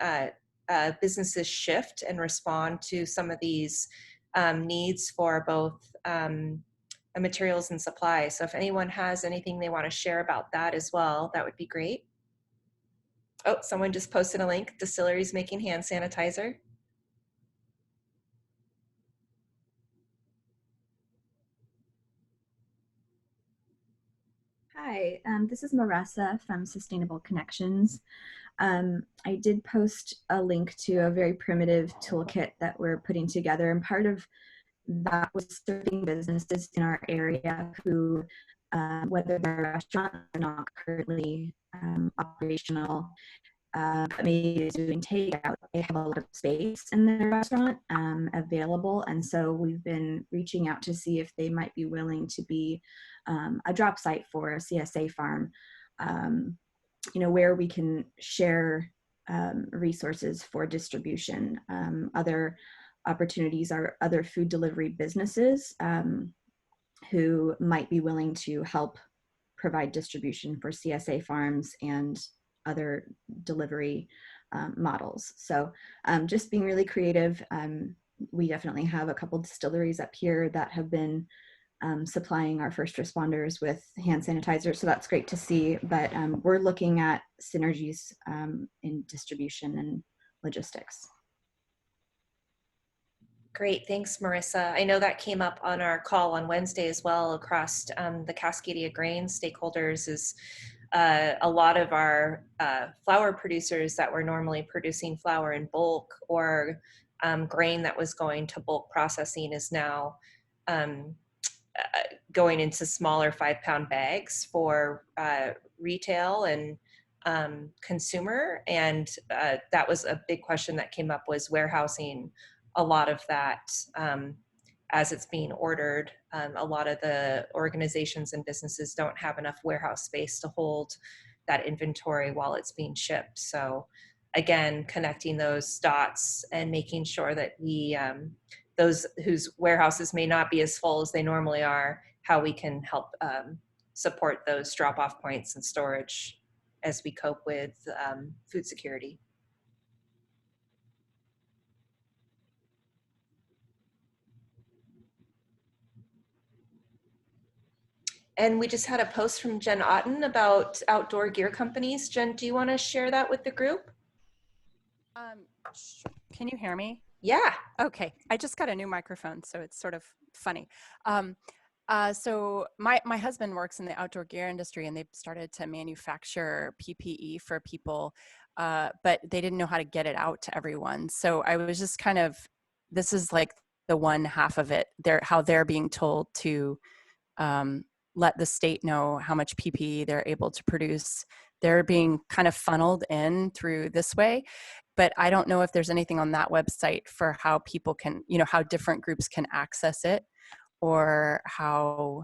businesses shift and respond to some of these needs for both materials and supplies. So if anyone has anything they want to share about that as well, that would be great. Oh, someone just posted a link, distilleries making hand sanitizer. Hi, this is Marissa from Sustainable Connections. I did post a link to a very primitive toolkit that we're putting together, and part of that was serving businesses in our area who, whether they're a restaurant or not currently operational, but maybe doing takeout, they have a lot of space in their restaurant available. And so we've been reaching out to see if they might be willing to be a drop site for a CSA farm, you know, where we can share resources for distribution. Other opportunities are other food delivery businesses who might be willing to help provide distribution for CSA farms and other delivery models. So just being really creative. We definitely have a couple distilleries up here that have been supplying our first responders with hand sanitizer. So that's great to see, but we're looking at synergies in distribution and logistics. Great, thanks, Marissa. I know that came up on our call on Wednesday as well across the Cascadia Grains stakeholders. Is a lot of our flour producers that were normally producing flour in bulk, or grain that was going to bulk processing, is now going into smaller 5-pound bags for retail and consumer. And that was a big question that came up, was warehousing a lot of that as it's being ordered. A lot of the organizations and businesses don't have enough warehouse space to hold that inventory while it's being shipped. So again, connecting those dots and making sure that we, those whose warehouses may not be as full as they normally are, how we can help support those drop-off points and storage as we cope with food security. And we just had a post from Jen Otten about outdoor gear companies. Jen, do you want to share that with the group? Can you hear me? Yeah. Okay. I just got a new microphone, so it's sort of funny. So my husband works in the outdoor gear industry, and they've started to manufacture PPE for people, but they didn't know how to get it out to everyone. So I was just kind of, this is like the one half of it, how they're being told to let the state know how much PPE they're able to produce. They're being kind of funneled in through this way, but I don't know if there's anything on that website for how people can, how different groups can access it, or how,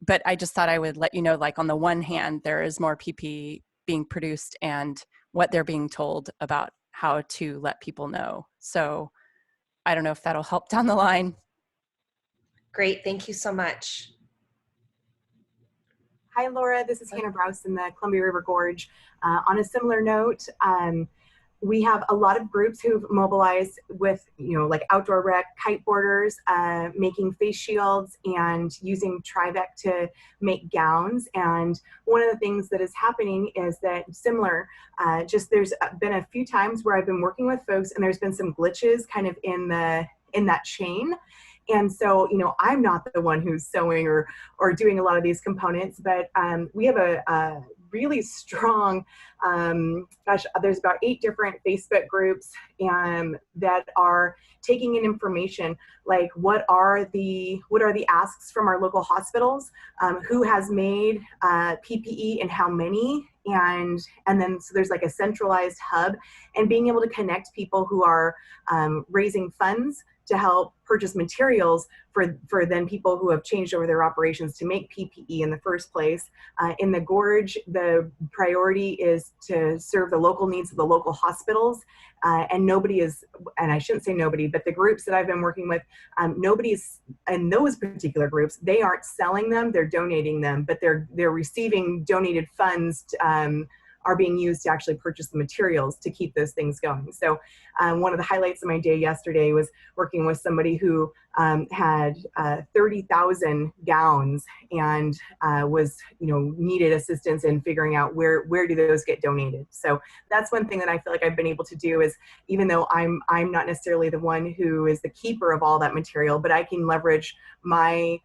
but I just thought I would let you know, like on the one hand, there is more PPE being produced and what they're being told about how to let people know. So I don't know if that'll help down the line. Great, thank you so much. Hi, Laura. This is Hannah Browse in the Columbia River Gorge. On a similar note, we have a lot of groups who've mobilized with, like outdoor rec, kiteboarders, making face shields and using Trivac to make gowns. And one of the things that is happening is that there's been a few times where I've been working with folks and there's been some glitches kind of in that chain. And so, I'm not the one who's sewing or doing a lot of these components, but we have a really strong, there's about 8 different Facebook groups that are taking in information like what are the asks from our local hospitals, who has made PPE and how many, and then so there's like a centralized hub, and being able to connect people who are raising funds to help purchase materials for then people who have changed over their operations to make PPE in the first place. In the Gorge, the priority is to serve the local needs of the local hospitals. And nobody is, and I shouldn't say nobody, but the groups that I've been working with, nobody's in those particular groups, they aren't selling them, they're donating them, but they're receiving donated funds are being used to actually purchase the materials to keep those things going. So one of the highlights of my day yesterday was working with somebody who had 30,000 gowns and needed assistance in figuring out where do those get donated. So that's one thing that I feel like I've been able to do is, even though I'm not necessarily the one who is the keeper of all that material, but I can leverage my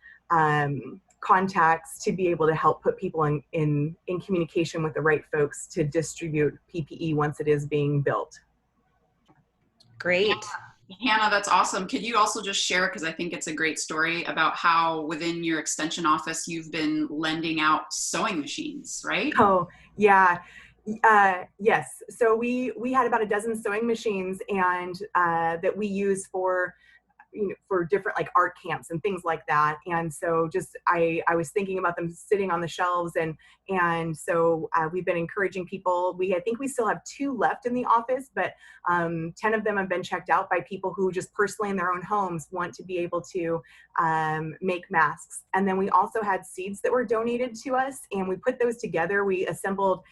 contacts to be able to help put people in communication with the right folks to distribute PPE once it is being built. Great. Hannah, that's awesome. Could you also just share, because I think it's a great story, about how within your extension office you've been lending out sewing machines, right? Oh, yeah. Yes. So we had about a dozen sewing machines and that we use for different like art camps and things like that. And so just I was thinking about them sitting on the shelves, and so we've been encouraging people. I think we still have 2 left in the office, but 10 of them have been checked out by people who just personally in their own homes want to be able to make masks. And then we also had seeds that were donated to us, and we put those together. We assembled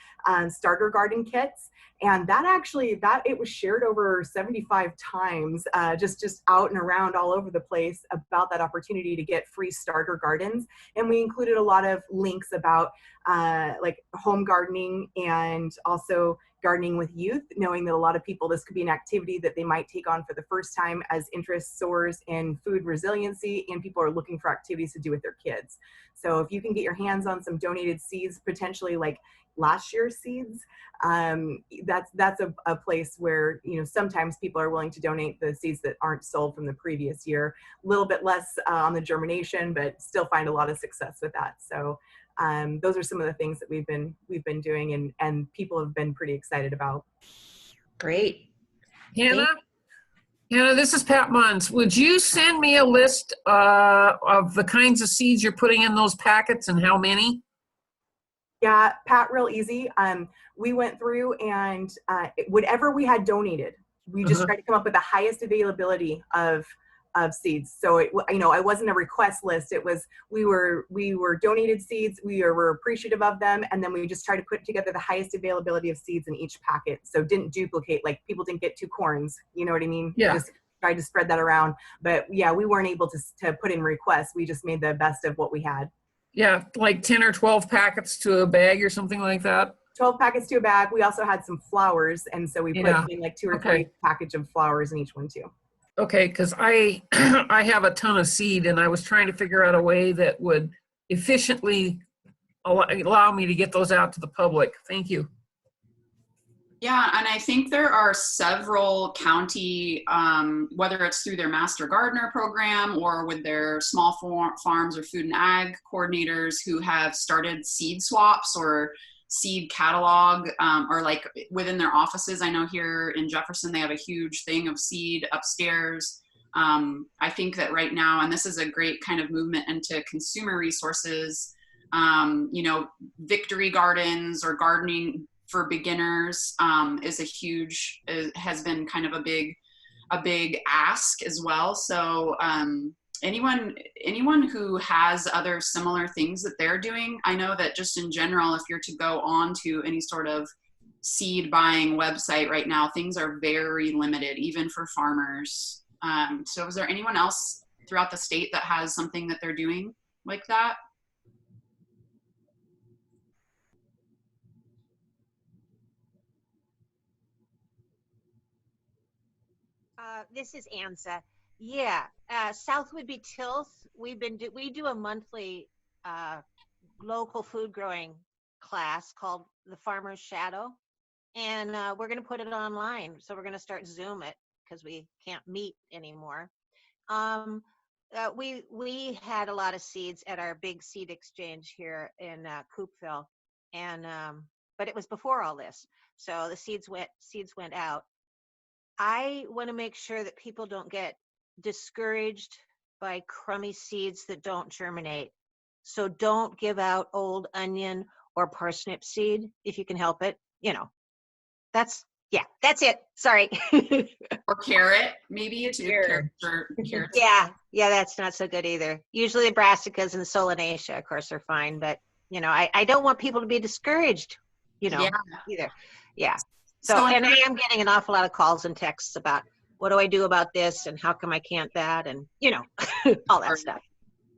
starter garden kits, and it was shared over 75 times, just out and around all over the place about that opportunity to get free starter gardens. And we included a lot of links about like home gardening and also gardening with youth, knowing that a lot of people, this could be an activity that they might take on for the first time as interest soars in food resiliency, and people are looking for activities to do with their kids. So if you can get your hands on some donated seeds, potentially like last year's seeds, that's a place where sometimes people are willing to donate the seeds that aren't sold from the previous year. A little bit less on the germination, but still find a lot of success with that. So those are some of the things that we've been doing, and people have been pretty excited about. Great. Hannah, this is Pat Munns. Would you send me a list of the kinds of seeds you're putting in those packets and how many? Yeah, Pat, real easy. We went through and whatever we had donated, we just tried to come up with the highest availability of seeds. So it wasn't a request list. It was we were donated seeds. We were appreciative of them, and then we just tried to put together the highest availability of seeds in each packet. So didn't duplicate, like people didn't get 2 corns. You know what I mean? Yeah. Just tried to spread that around. But yeah, we weren't able to put in requests. We just made the best of what we had. Yeah, like 10 or 12 packets to a bag or something like that. 12 packets to a bag. We also had some flowers, and so we Yeah. put in like 2 or Okay. 3 package of flowers in each one too. Okay, because I I have a ton of seed, and I was trying to figure out a way that would efficiently allow me to get those out to the public. Thank you. Yeah, and I think there are several county, whether it's through their Master Gardener program or with their small farms or food and ag coordinators who have started seed swaps or seed catalog, or like within their offices. I know here in Jefferson, they have a huge thing of seed upstairs. I think that right now, and this is a great kind of movement into consumer resources, you know, victory gardens or gardening for beginners is a huge, has been kind of a big ask as well. So anyone who has other similar things that they're doing, I know that just in general, if you're to go on to any sort of seed buying website right now, things are very limited, even for farmers. So is there anyone else throughout the state that has something that they're doing like that? This is Ansa. Yeah, Southwood Be Tilth. We do a monthly local food growing class called the Farmer's Shadow, and we're going to put it online. So we're going to start Zoom it because we can't meet anymore. We had a lot of seeds at our big seed exchange here in Coopville, and but it was before all this, so the seeds went out. I want to make sure that people don't get discouraged by crummy seeds that don't germinate. So don't give out old onion or parsnip seed if you can help it. You know, that's it. Sorry. Or carrot, maybe it's carrot. Yeah, that's not so good either. Usually the brassicas and solanaceae, of course, are fine, but you know, I don't want people to be discouraged, you know, either. Yeah. So, and I am getting an awful lot of calls and texts about what do I do about this and how come I can't that, and you know, all that stuff.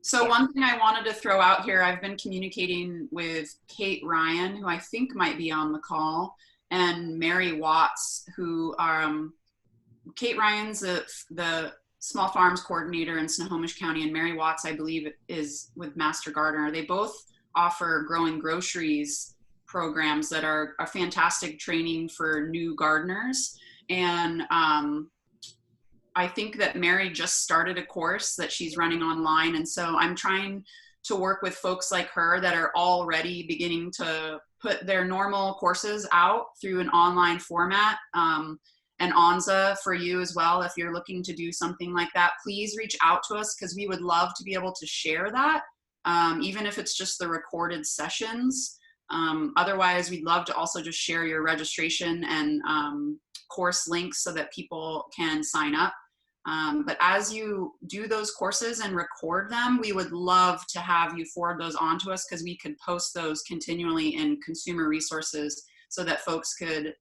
So one thing I wanted to throw out here, I've been communicating with Kate Ryan, who I think might be on the call, and Mary Watts, who are, Kate Ryan's the small farms coordinator in Snohomish County, and Mary Watts, I believe, is with Master Gardener. They both offer growing groceries programs that are a fantastic training for new gardeners. And I think that Mary just started a course that she's running online. And so I'm trying to work with folks like her that are already beginning to put their normal courses out through an online format. And Anza, for you as well, if you're looking to do something like that, please reach out to us because we would love to be able to share that, even if it's just the recorded sessions. Otherwise, we'd love to also just share your registration and course links so that people can sign up. But as you do those courses and record them, we would love to have you forward those on to us because we could post those continually in consumer resources so that folks could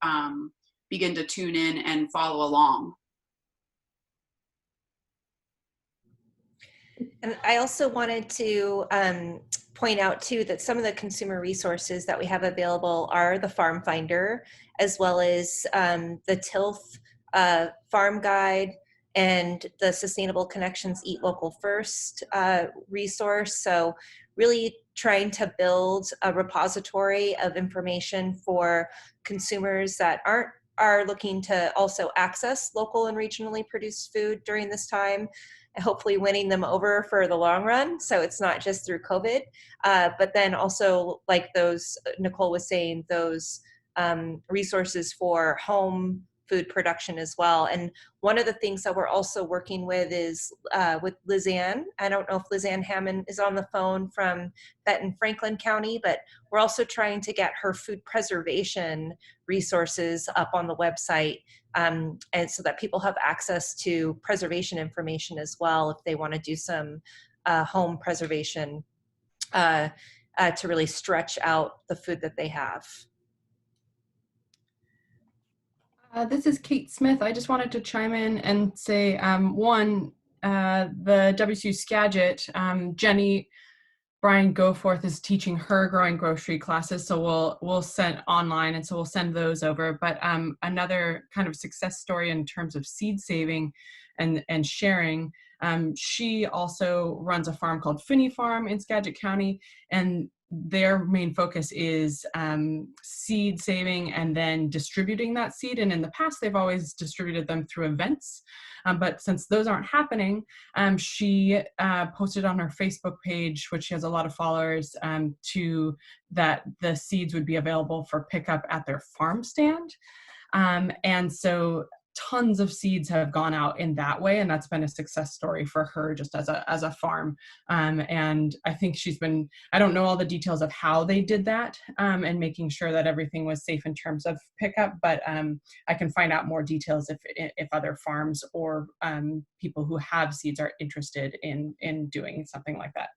begin to tune in and follow along. And I also wanted to point out too that some of the consumer resources that we have available are the Farm Finder, as well as the Tilth Farm Guide and the Sustainable Connections Eat Local First resource. So really trying to build a repository of information for consumers that are looking to also access local and regionally produced food during this time, and hopefully winning them over for the long run. So it's not just through COVID, but then also like those, Nicole was saying, those resources for home food production as well. And one of the things that we're also working with is with Lizanne. I don't know if Lizanne Hammond is on the phone from Benton Franklin County, but we're also trying to get her food preservation resources up on the website, and so that people have access to preservation information as well if they want to do some home preservation to really stretch out the food that they have. This is Kate Smith. I just wanted to chime in and say, one, the WSU Skagit, Jenny Brian Goforth is teaching her growing grocery classes, so we'll send online, and so we'll send those over. But another kind of success story in terms of seed saving and sharing. She also runs a farm called Finney Farm in Skagit County, and their main focus is seed saving and then distributing that seed. And in the past, they've always distributed them through events. But since those aren't happening, she posted on her Facebook page, which she has a lot of followers, to that the seeds would be available for pickup at their farm stand. And so tons of seeds have gone out in that way, and that's been a success story for her just as a farm. And I think I don't know all the details of how they did that and making sure that everything was safe in terms of pickup, but I can find out more details if other farms or people who have seeds are interested in doing something like that.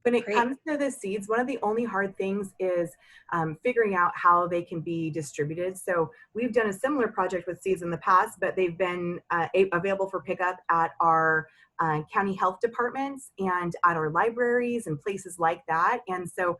When it comes to the seeds, one of the only hard things is figuring out how they can be distributed. So we've done a similar project with seeds in the past, but they've been available for pickup at our county health departments and at our libraries and places like that. And so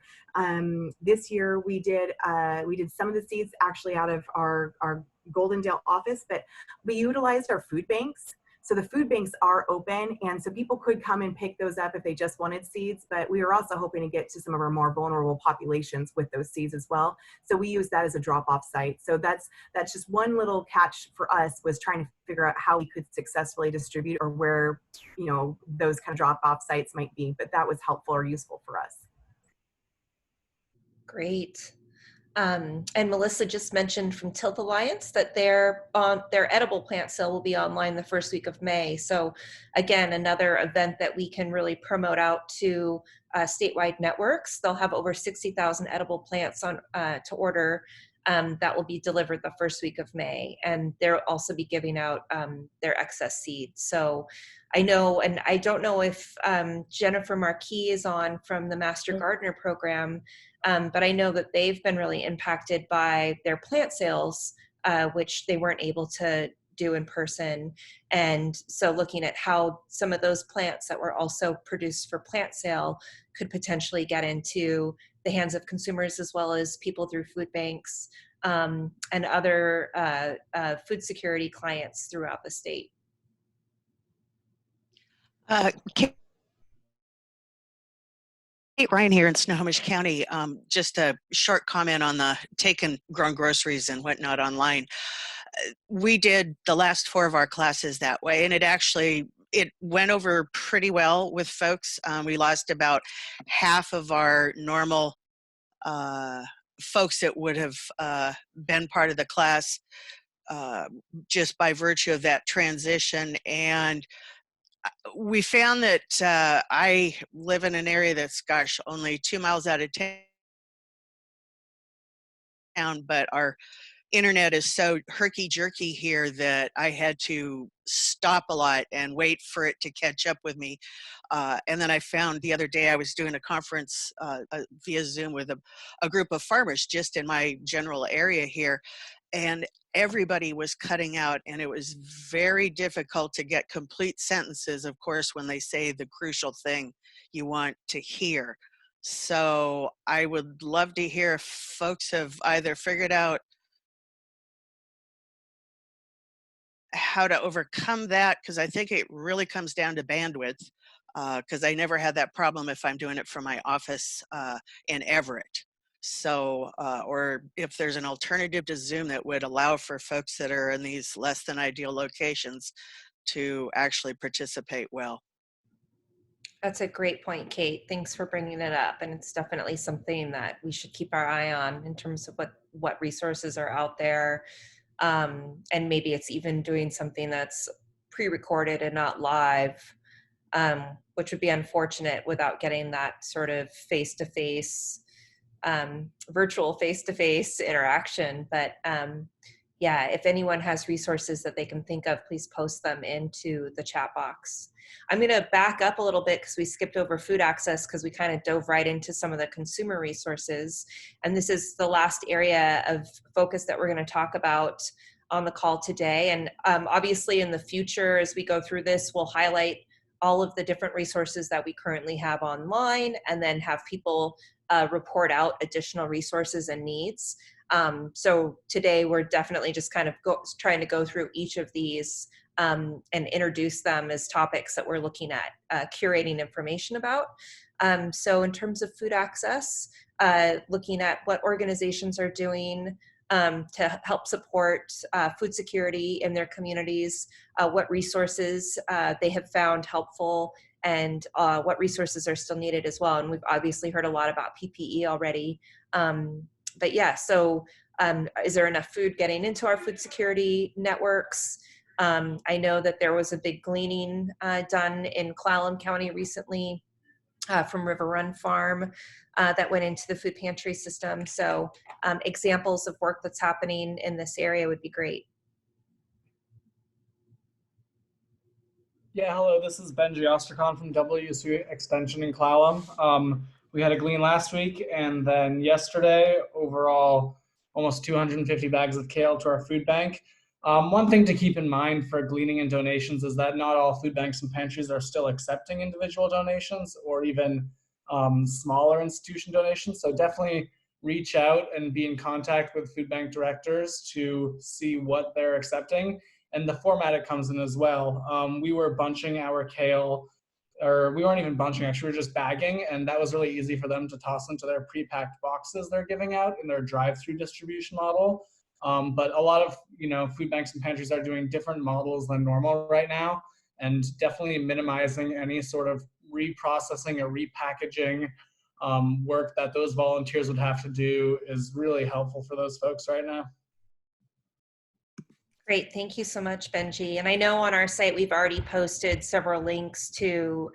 this year we did some of the seeds actually out of our Goldendale office, but we utilized our food banks. So the food banks are open, and so people could come and pick those up if they just wanted seeds, but we were also hoping to get to some of our more vulnerable populations with those seeds as well. So we use that as a drop-off site. So that's just one little catch for us, was trying to figure out how we could successfully distribute, or where, you know, those kind of drop-off sites might be, but that was helpful or useful for us. Great. And Melissa just mentioned from Tilt Alliance that their edible plant sale will be online the first week of May. So again, another event that we can really promote out to statewide networks. They'll have over 60,000 edible plants on to order that will be delivered the first week of May. And they'll also be giving out their excess seeds. So I know, and I don't know if Jennifer Marquis is on from the Master Gardener program, but I know that they've been really impacted by their plant sales, which they weren't able to do in person. And so looking at how some of those plants that were also produced for plant sale could potentially get into the hands of consumers, as well as people through food banks and other food security clients throughout the state. Kate Ryan here in Snohomish County. Just a short comment on the taken grown groceries and whatnot online. We did the last 4 of our classes that way, and it went over pretty well with folks. We lost about half of our normal folks that would have been part of the class just by virtue of that transition. And we found that I live in an area that's, gosh, only 2 miles out of town, but our internet is so herky-jerky here that I had to stop a lot and wait for it to catch up with me. And then I found the other day I was doing a conference via Zoom with a group of farmers just in my general area here, and everybody was cutting out, and it was very difficult to get complete sentences, of course, when they say the crucial thing you want to hear. So I would love to hear if folks have either figured out how to overcome that, because I think it really comes down to bandwidth, because I never had that problem if I'm doing it from my office in Everett. So, or if there's an alternative to Zoom that would allow for folks that are in these less than ideal locations to actually participate well. That's a great point, Kate. Thanks for bringing it up. And it's definitely something that we should keep our eye on in terms of what resources are out there. And maybe it's even doing something that's pre-recorded and not live, which would be unfortunate without getting that sort of face-to-face, virtual face-to-face interaction. But yeah, if anyone has resources that they can think of, please post them into the chat box. I'm going to back up a little bit because we skipped over food access because we kind of dove right into some of the consumer resources. And this is the last area of focus that we're going to talk about on the call today. And obviously in the future, as we go through this, we'll highlight all of the different resources that we currently have online, and then have people report out additional resources and needs. So today we're definitely just kind of trying to go through each of these and introduce them as topics that we're looking at curating information about. So in terms of food access, looking at what organizations are doing to help support food security in their communities, what resources they have found helpful, and what resources are still needed as well. And we've obviously heard a lot about PPE already. But yeah, so is there enough food getting into our food security networks? I know that there was a big gleaning done in Clallam County recently from River Run Farm that went into the food pantry system. So examples of work that's happening in this area would be great. Yeah, hello, this is Benji Osterkon from WSU Extension in Clallam. We had a glean last week, and then yesterday, overall, almost 250 bags of kale to our food bank. One thing to keep in mind for gleaning and donations is that not all food banks and pantries are still accepting individual donations or even smaller institution donations. So definitely reach out and be in contact with food bank directors to see what they're accepting and the format it comes in as well. We were bunching our kale, or we weren't even bunching, actually, we were just bagging, and that was really easy for them to toss into their pre-packed boxes they're giving out in their drive-through distribution model. But a lot of food banks and pantries are doing different models than normal right now, and definitely minimizing any sort of reprocessing or repackaging work that those volunteers would have to do is really helpful for those folks right now. Great, thank you so much, Benji. And I know on our site we've already posted several links to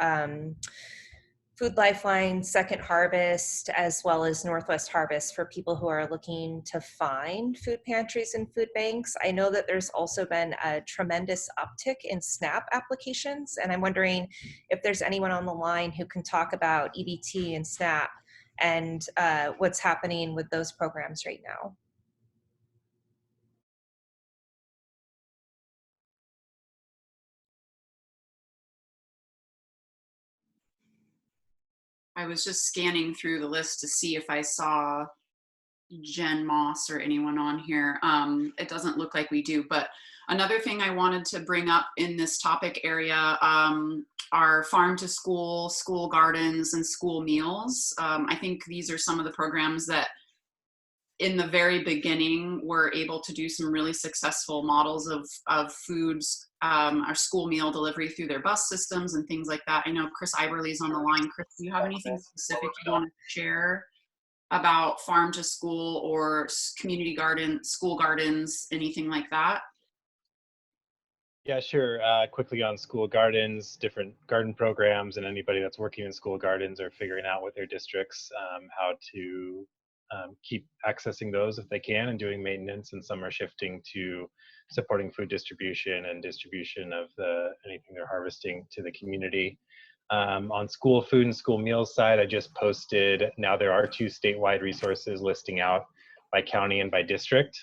Food Lifeline, Second Harvest, as well as Northwest Harvest for people who are looking to find food pantries and food banks. I know that there's also been a tremendous uptick in SNAP applications, and I'm wondering if there's anyone on the line who can talk about EBT and SNAP and what's happening with those programs right now. I was just scanning through the list to see if I saw Jen Moss or anyone on here. It doesn't look like we do, but another thing I wanted to bring up in this topic area are farm to school, school gardens, and school meals. I think these are some of the programs that in the very beginning were able to do some really successful models of foods, our school meal delivery through their bus systems and things like that. I know Chris Iberly's on the line. Chris, do you have anything specific you want to share about farm to school or community garden, school gardens, anything like that? Yeah, sure. Quickly on school gardens, different garden programs, and anybody that's working in school gardens or figuring out with their districts how to keep accessing those if they can and doing maintenance, and some are shifting to supporting food distribution and distribution of anything they're harvesting to the community. On school food and school meals side, I just posted, now there are 2 statewide resources listing out by county and by district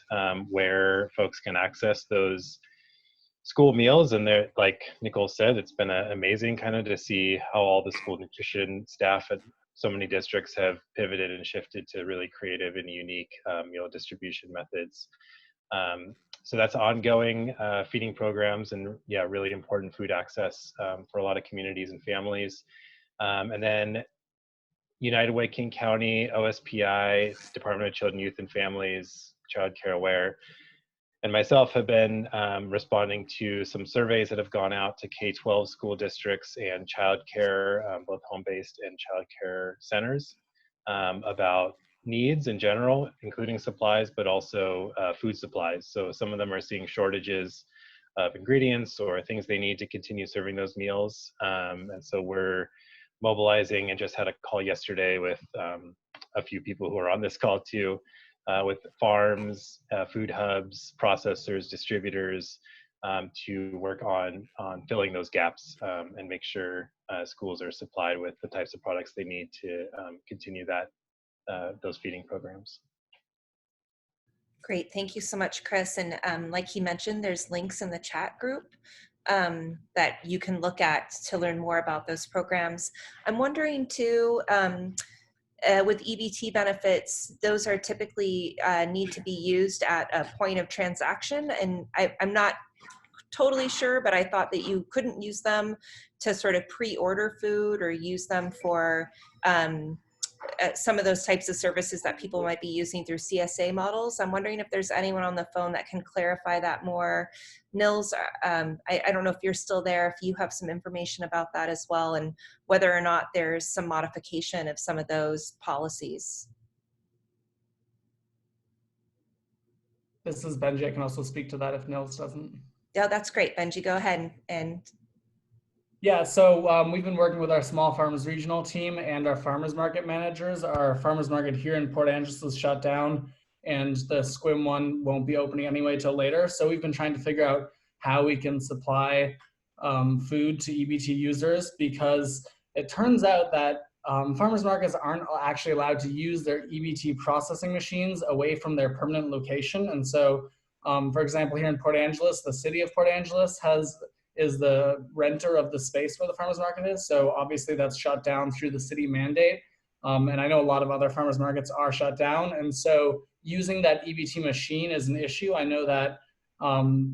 where folks can access those school meals. And they're, like Nicole said, it's been amazing kind of to see how all the school nutrition staff at so many districts have pivoted and shifted to really creative and unique meal distribution methods. So that's ongoing feeding programs and really important food access for a lot of communities and families. And then United Way King County, OSPI, Department of Children, Youth and Families, Child Care Aware, and myself have been responding to some surveys that have gone out to K-12 school districts and childcare, both home-based and childcare centers, about needs in general, including supplies, but also food supplies. So some of them are seeing shortages of ingredients or things they need to continue serving those meals. And so we're mobilizing, and just had a call yesterday with a few people who are on this call too, with farms, food hubs, processors, distributors, to work on filling those gaps and make sure schools are supplied with the types of products they need to continue those feeding programs. Great, thank you so much, Chris. And like he mentioned, there's links in the chat group that you can look at to learn more about those programs. I'm wondering too, with EBT benefits, those are typically need to be used at a point of transaction. And I'm not totally sure, but I thought that you couldn't use them to sort of pre-order food or use them for some of those types of services that people might be using through CSA models. I'm wondering if there's anyone on the phone that can clarify that more. Nils, I don't know if you're still there, if you have some information about that as well, and whether or not there's some modification of some of those policies. This is Benji. I can also speak to that if Nils doesn't. Yeah, that's great. Benji, go ahead and yeah, so we've been working with our small farmers regional team and our farmers market managers. Our farmers market here in Port Angeles is shut down, and the Squim one won't be opening anyway till later. So we've been trying to figure out how we can supply food to EBT users, because it turns out that farmers markets aren't actually allowed to use their EBT processing machines away from their permanent location. And so, for example, here in Port Angeles, the city of Port Angeles is the renter of the space where the farmers market is. So obviously that's shut down through the city mandate. And I know a lot of other farmers markets are shut down. And so using that EBT machine is an issue. I know that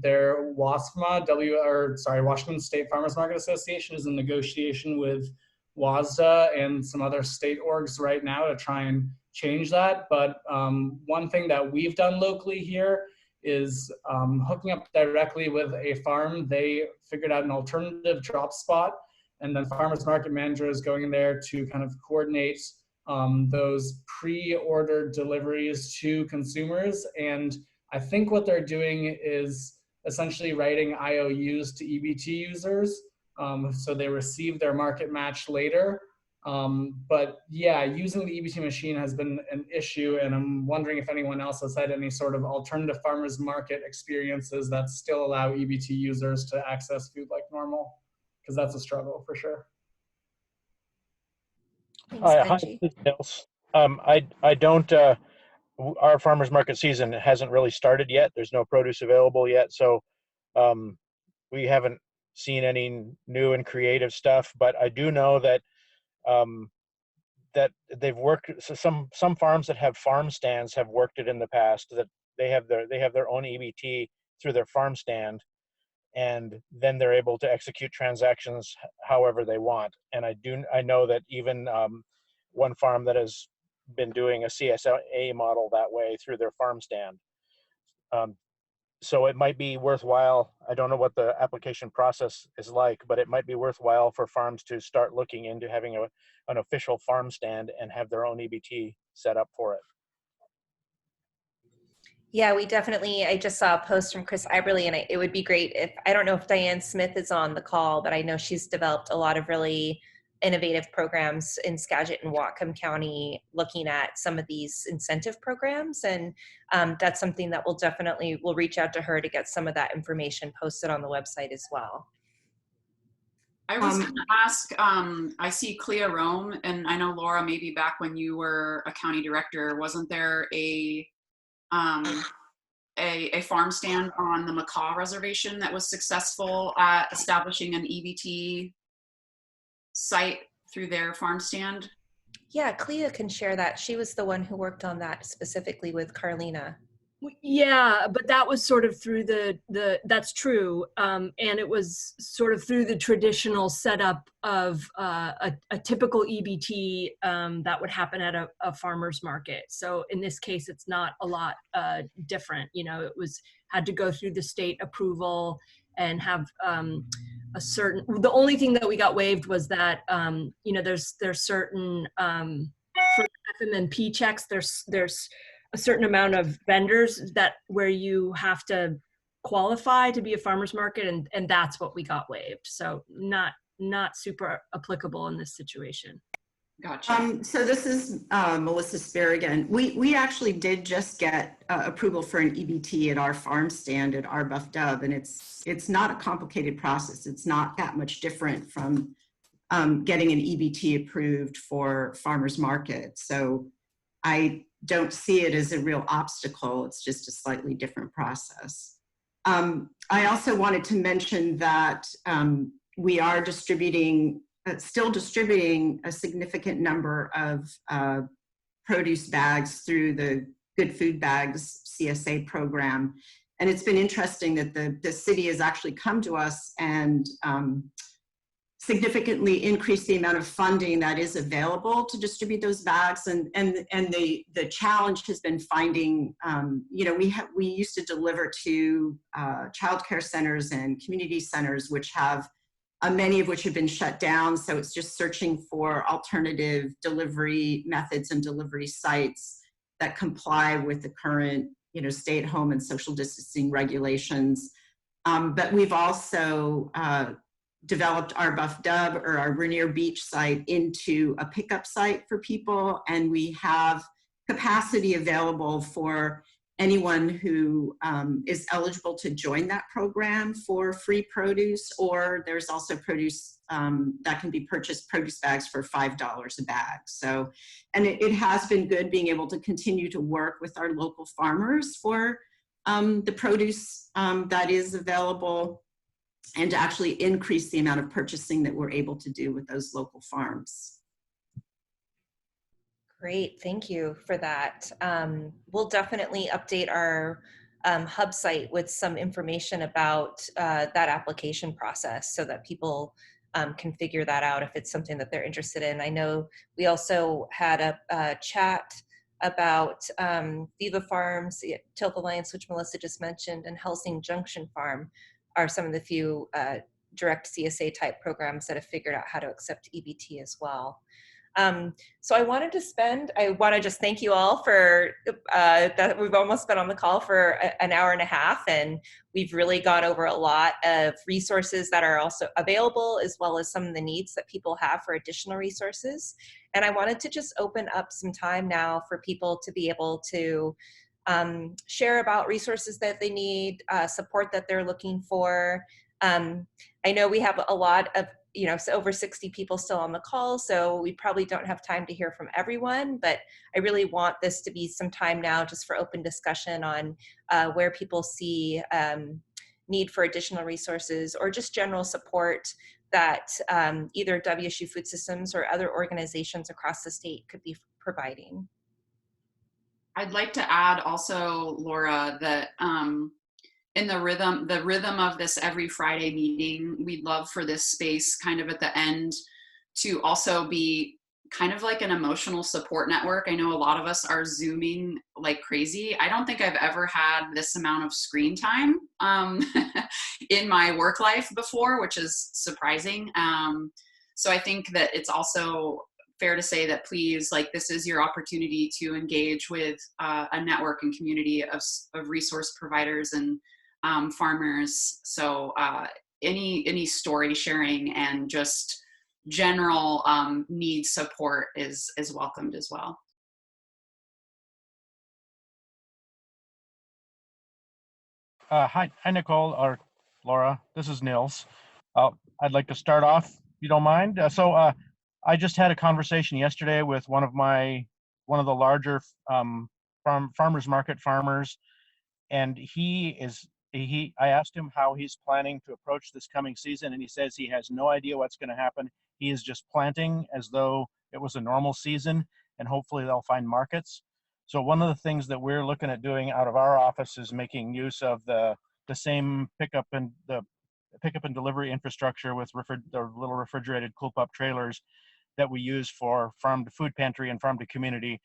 their WASFMA, Washington State Farmers Market Association, is in negotiation with WASDA and some other state orgs right now to try and change that. But one thing that we've done locally here is hooking up directly with a farm. They figured out an alternative drop spot, and then farmers market manager is going in there to kind of coordinate those pre-ordered deliveries to consumers. And I think what they're doing is essentially writing IOUs to EBT users, so they receive their market match later. But yeah, using the EBT machine has been an issue, and I'm wondering if anyone else has had any sort of alternative farmers market experiences that still allow EBT users to access food like normal, because that's a struggle for sure. Hi, Nils. I don't, our farmers market season hasn't really started yet. There's no produce available yet. So we haven't seen any new and creative stuff, but I do know that that they've worked. So some farms that have farm stands have worked it in the past, that they have their own EBT through their farm stand, and then they're able to execute transactions however they want. And I know that even one farm that has been doing a CSA model that way through their farm stand. So it might be worthwhile. I don't know what the application process is like, but it might be worthwhile for farms to start looking into having an official farm stand and have their own EBT set up for it. Yeah, we definitely, I just saw a post from Chris Iberly, and it would be great if, I don't know if Diane Smith is on the call, but I know she's developed a lot of really innovative programs in Skagit and Whatcom County looking at some of these incentive programs. And that's something that we'll reach out to her to get some of that information posted on the website as well. I was going to ask, I see Clea Rome, and I know Laura, maybe back when you were a county director, wasn't there a farm stand on the Macaw Reservation that was successful at establishing an EBT site through their farm stand? Yeah, Clea can share that. She was the one who worked on that specifically with Carlina. Yeah, but that was sort of through that's true. And it was sort of through the traditional setup of a typical EBT that would happen at a farmer's market. So in this case, it's not a lot different. You know, it had to go through the state approval and have the only thing that we got waived was that, you know, there's certain, for FMNP checks, there's a certain amount of vendors where you have to qualify to be a farmer's market, and that's what we got waived. So not super applicable in this situation. Gotcha. So this is Melissa Spear again. We actually did just get approval for an EBT at our farm stand at our Buff Dove, and it's not a complicated process. It's not that much different from getting an EBT approved for farmers market. So I don't see it as a real obstacle. It's just a slightly different process. I also wanted to mention that we are still distributing a significant number of produce bags through the Good Food Bags CSA program. And it's been interesting that the city has actually come to us and significantly increased the amount of funding that is available to distribute those bags. And the challenge has been finding, we used to deliver to childcare centers and community centers, which have many of which have been shut down. So it's just searching for alternative delivery methods and delivery sites that comply with the current, stay-at-home and social distancing regulations. But we've also developed our Buff Dub, or our Rainier Beach site, into a pickup site for people. And we have capacity available for anyone who is eligible to join that program for free produce, or there's also produce that can be purchased, produce bags for $5 a bag. So, and it has been good being able to continue to work with our local farmers for the produce that is available, and to actually increase the amount of purchasing that we're able to do with those local farms. Great, thank you for that. We'll definitely update our hub site with some information about that application process so that people can figure that out if it's something that they're interested in. I know we also had a chat about Viva Farms, Tilth Alliance, which Melissa just mentioned, and Helsing Junction Farm are some of the few direct CSA type programs that have figured out how to accept EBT as well. So I want to just thank you all for that. We've almost been on the call for an hour and a half, and we've really gone over a lot of resources that are also available, as well as some of the needs that people have for additional resources. And I wanted to just open up some time now for people to be able to share about resources that they need, support that they're looking for. I know we have a lot of, so over 60 people still on the call, so we probably don't have time to hear from everyone, but I really want this to be some time now just for open discussion on where people see need for additional resources or just general support that either WSU Food Systems or other organizations across the state could be providing. I'd like to add also, Laura, that in the rhythm of this every Friday meeting, we'd love for this space kind of at the end to also be kind of like an emotional support network. I know a lot of us are Zooming like crazy. I don't think I've ever had this amount of screen time in my work life before, which is surprising. So I think that it's also fair to say that please, this is your opportunity to engage with a network and community of resource providers and farmers. So any story sharing and just general need support is welcomed as well. Hi, Nicole, or Laura. This is Nils. I'd like to start off, if you don't mind. I just had a conversation yesterday with one of the larger farmers market farmers, and I asked him how he's planning to approach this coming season, and he says he has no idea what's going to happen. He is just planting as though it was a normal season, and hopefully they'll find markets. So one of the things that we're looking at doing out of our office is making use of the same pickup and delivery infrastructure with the little refrigerated cool pup trailers that we use for farm to food pantry and farm to community,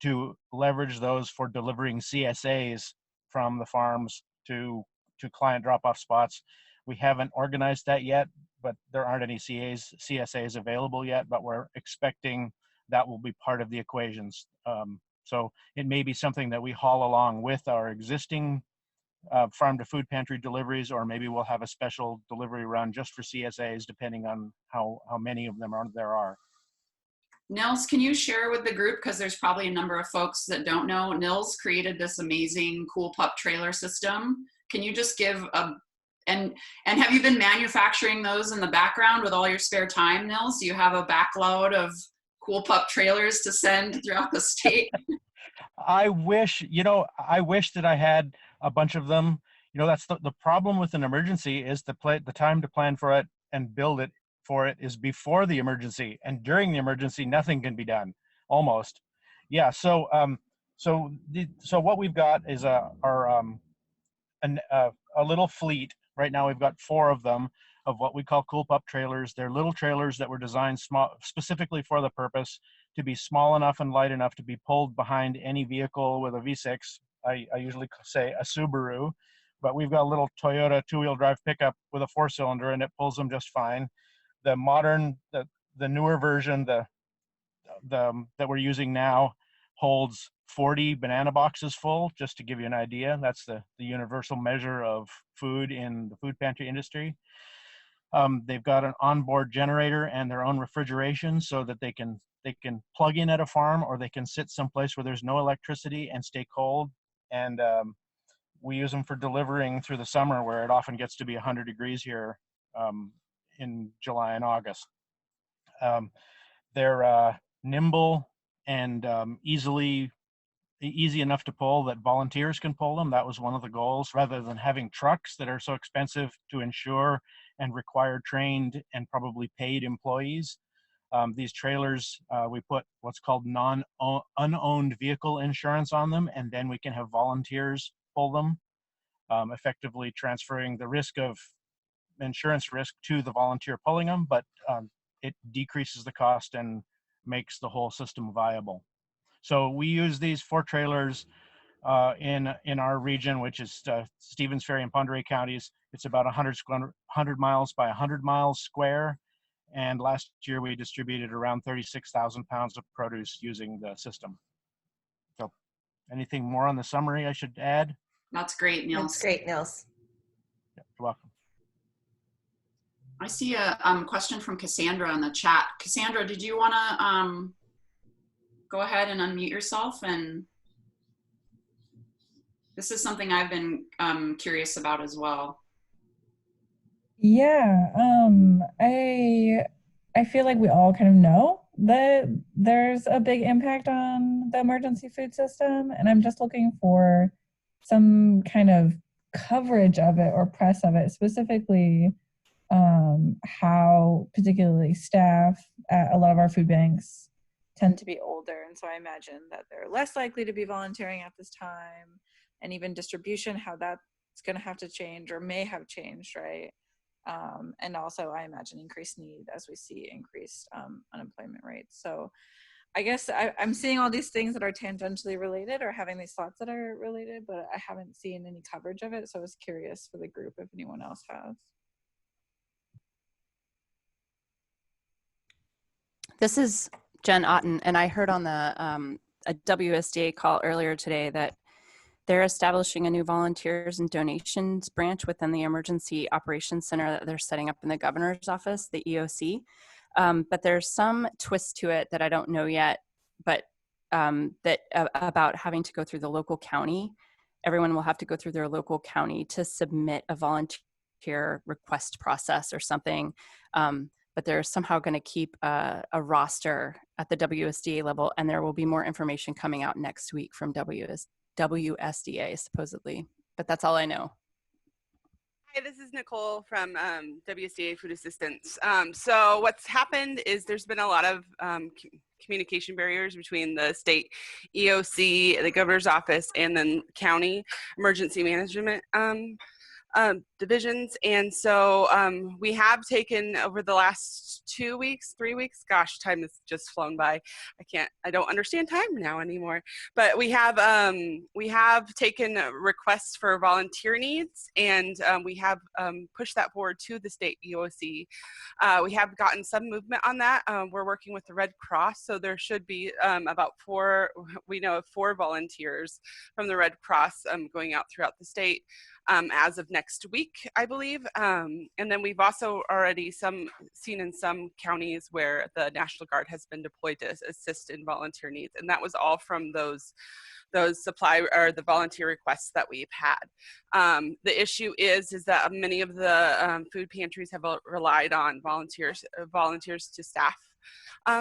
to leverage those for delivering CSAs from the farms to client drop-off spots. We haven't organized that yet, but there aren't any CSAs available yet, but we're expecting that will be part of the equations. So it may be something that we haul along with our existing farm to food pantry deliveries, or maybe we'll have a special delivery run just for CSAs, depending on how many of them there are. Nils, can you share with the group, because there's probably a number of folks that don't know, Nils created this amazing cool pup trailer system. Can you just give and have you been manufacturing those in the background with all your spare time, Nils? Do you have a backload of cool pup trailers to send throughout the state? I wish that I had a bunch of them. You know, that's the problem with an emergency is the time to plan for it and build it for it is before the emergency, and during the emergency, nothing can be done, almost. Yeah, so so what we've got is a little fleet. Right now we've got 4 of them of what we call cool pup trailers. They're little trailers that were designed specifically for the purpose to be small enough and light enough to be pulled behind any vehicle with a V6. I usually say a Subaru, but we've got a little Toyota 2-wheel drive pickup with a 4-cylinder and it pulls them just fine. The modern, the newer version, the that we're using now holds 40 banana boxes full, just to give you an idea. That's the universal measure of food in the food pantry industry. They've got an onboard generator and their own refrigeration so that they can plug in at a farm, or they can sit someplace where there's no electricity and stay cold. And we use them for delivering through the summer, where it often gets to be 100 degrees here in July and August. They're nimble and easy enough to pull that volunteers can pull them. That was one of the goals, rather than having trucks that are so expensive to insure and require trained and probably paid employees. These trailers, we put what's called unowned vehicle insurance on them, and then we can have volunteers pull them, effectively transferring the risk of insurance risk to the volunteer pulling them, but it decreases the cost and makes the whole system viable. So we use these 4 trailers in our region, which is Stevens Ferry and Pend Oreille counties. It's about 100 miles by 100 miles square. And last year we distributed around 36,000 pounds of produce using the system. So anything more on the summary I should add? That's great, Niels. That's great, Niels. Yeah, you're welcome. I see a question from Cassandra in the chat. Cassandra, did you want to go ahead and unmute yourself? And this is something I've been curious about as well. Yeah, I feel like we all kind of know that there's a big impact on the emergency food system, and I'm just looking for some kind of coverage of it or press of it, specifically how particularly staff at a lot of our food banks tend to be older, and so I imagine that they're less likely to be volunteering at this time, and even distribution, how that's going to have to change or may have changed, right? And also I imagine increased need as we see increased unemployment rates. So I guess I'm seeing all these things that are tangentially related or having these thoughts that are related, but I haven't seen any coverage of it. So I was curious for the group if anyone else has. This is Jen Otten, and I heard on the a WSDA call earlier today that they're establishing a new volunteers and donations branch within the Emergency Operations Center that they're setting up in the governor's office, the EOC. But there's some twist to it that I don't know yet, but about having to go through the local county. Everyone will have to go through their local county to submit a volunteer request process or something. But they're somehow going to keep a roster at the WSDA level, and there will be more information coming out next week from WSDA supposedly, but that's all I know. Hi, this is Nicole from WSDA Food Assistance. So what's happened is there's been a lot of communication barriers between the state EOC, the governor's office, and then county emergency management divisions. And so we have taken over the last 2 weeks, 3 weeks, gosh, time has just flown by. I don't understand time now anymore. But we have taken requests for volunteer needs, and we have pushed that forward to the state EOC. We have gotten some movement on that. We're working with the Red Cross, so there should be about 4 volunteers from the Red Cross going out throughout the state as of next week, I believe. And then we've also already seen in some counties where the National Guard has been deployed to assist in volunteer needs. And that was all from those supply or the volunteer requests that we've had. The issue is that many of the food pantries have relied on volunteers to staff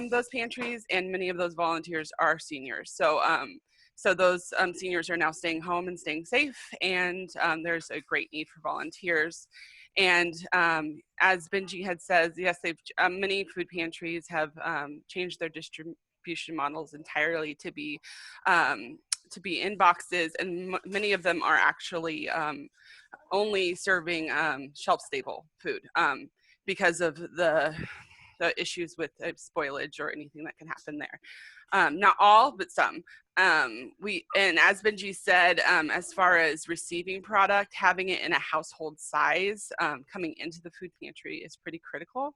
those pantries, and many of those volunteers are seniors. So So those seniors are now staying home and staying safe, and there's a great need for volunteers. And as Benji had said, yes, many food pantries have changed their distribution models entirely to be in boxes, and many of them are actually only serving shelf-stable food because of the issues with spoilage or anything that can happen there. Not all, but some. And as Benji said, as far as receiving product, having it in a household size coming into the food pantry is pretty critical.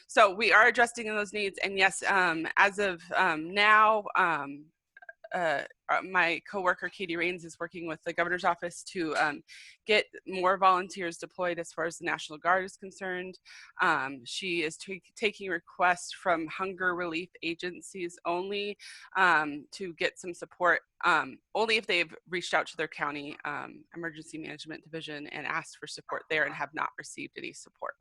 So we are addressing those needs. And yes, as of now, my coworker Katie Rains is working with the governor's office to get more volunteers deployed as far as the National Guard is concerned. She is taking requests from hunger relief agencies only to get some support, only if they've reached out to their county emergency management division and asked for support there and have not received any support.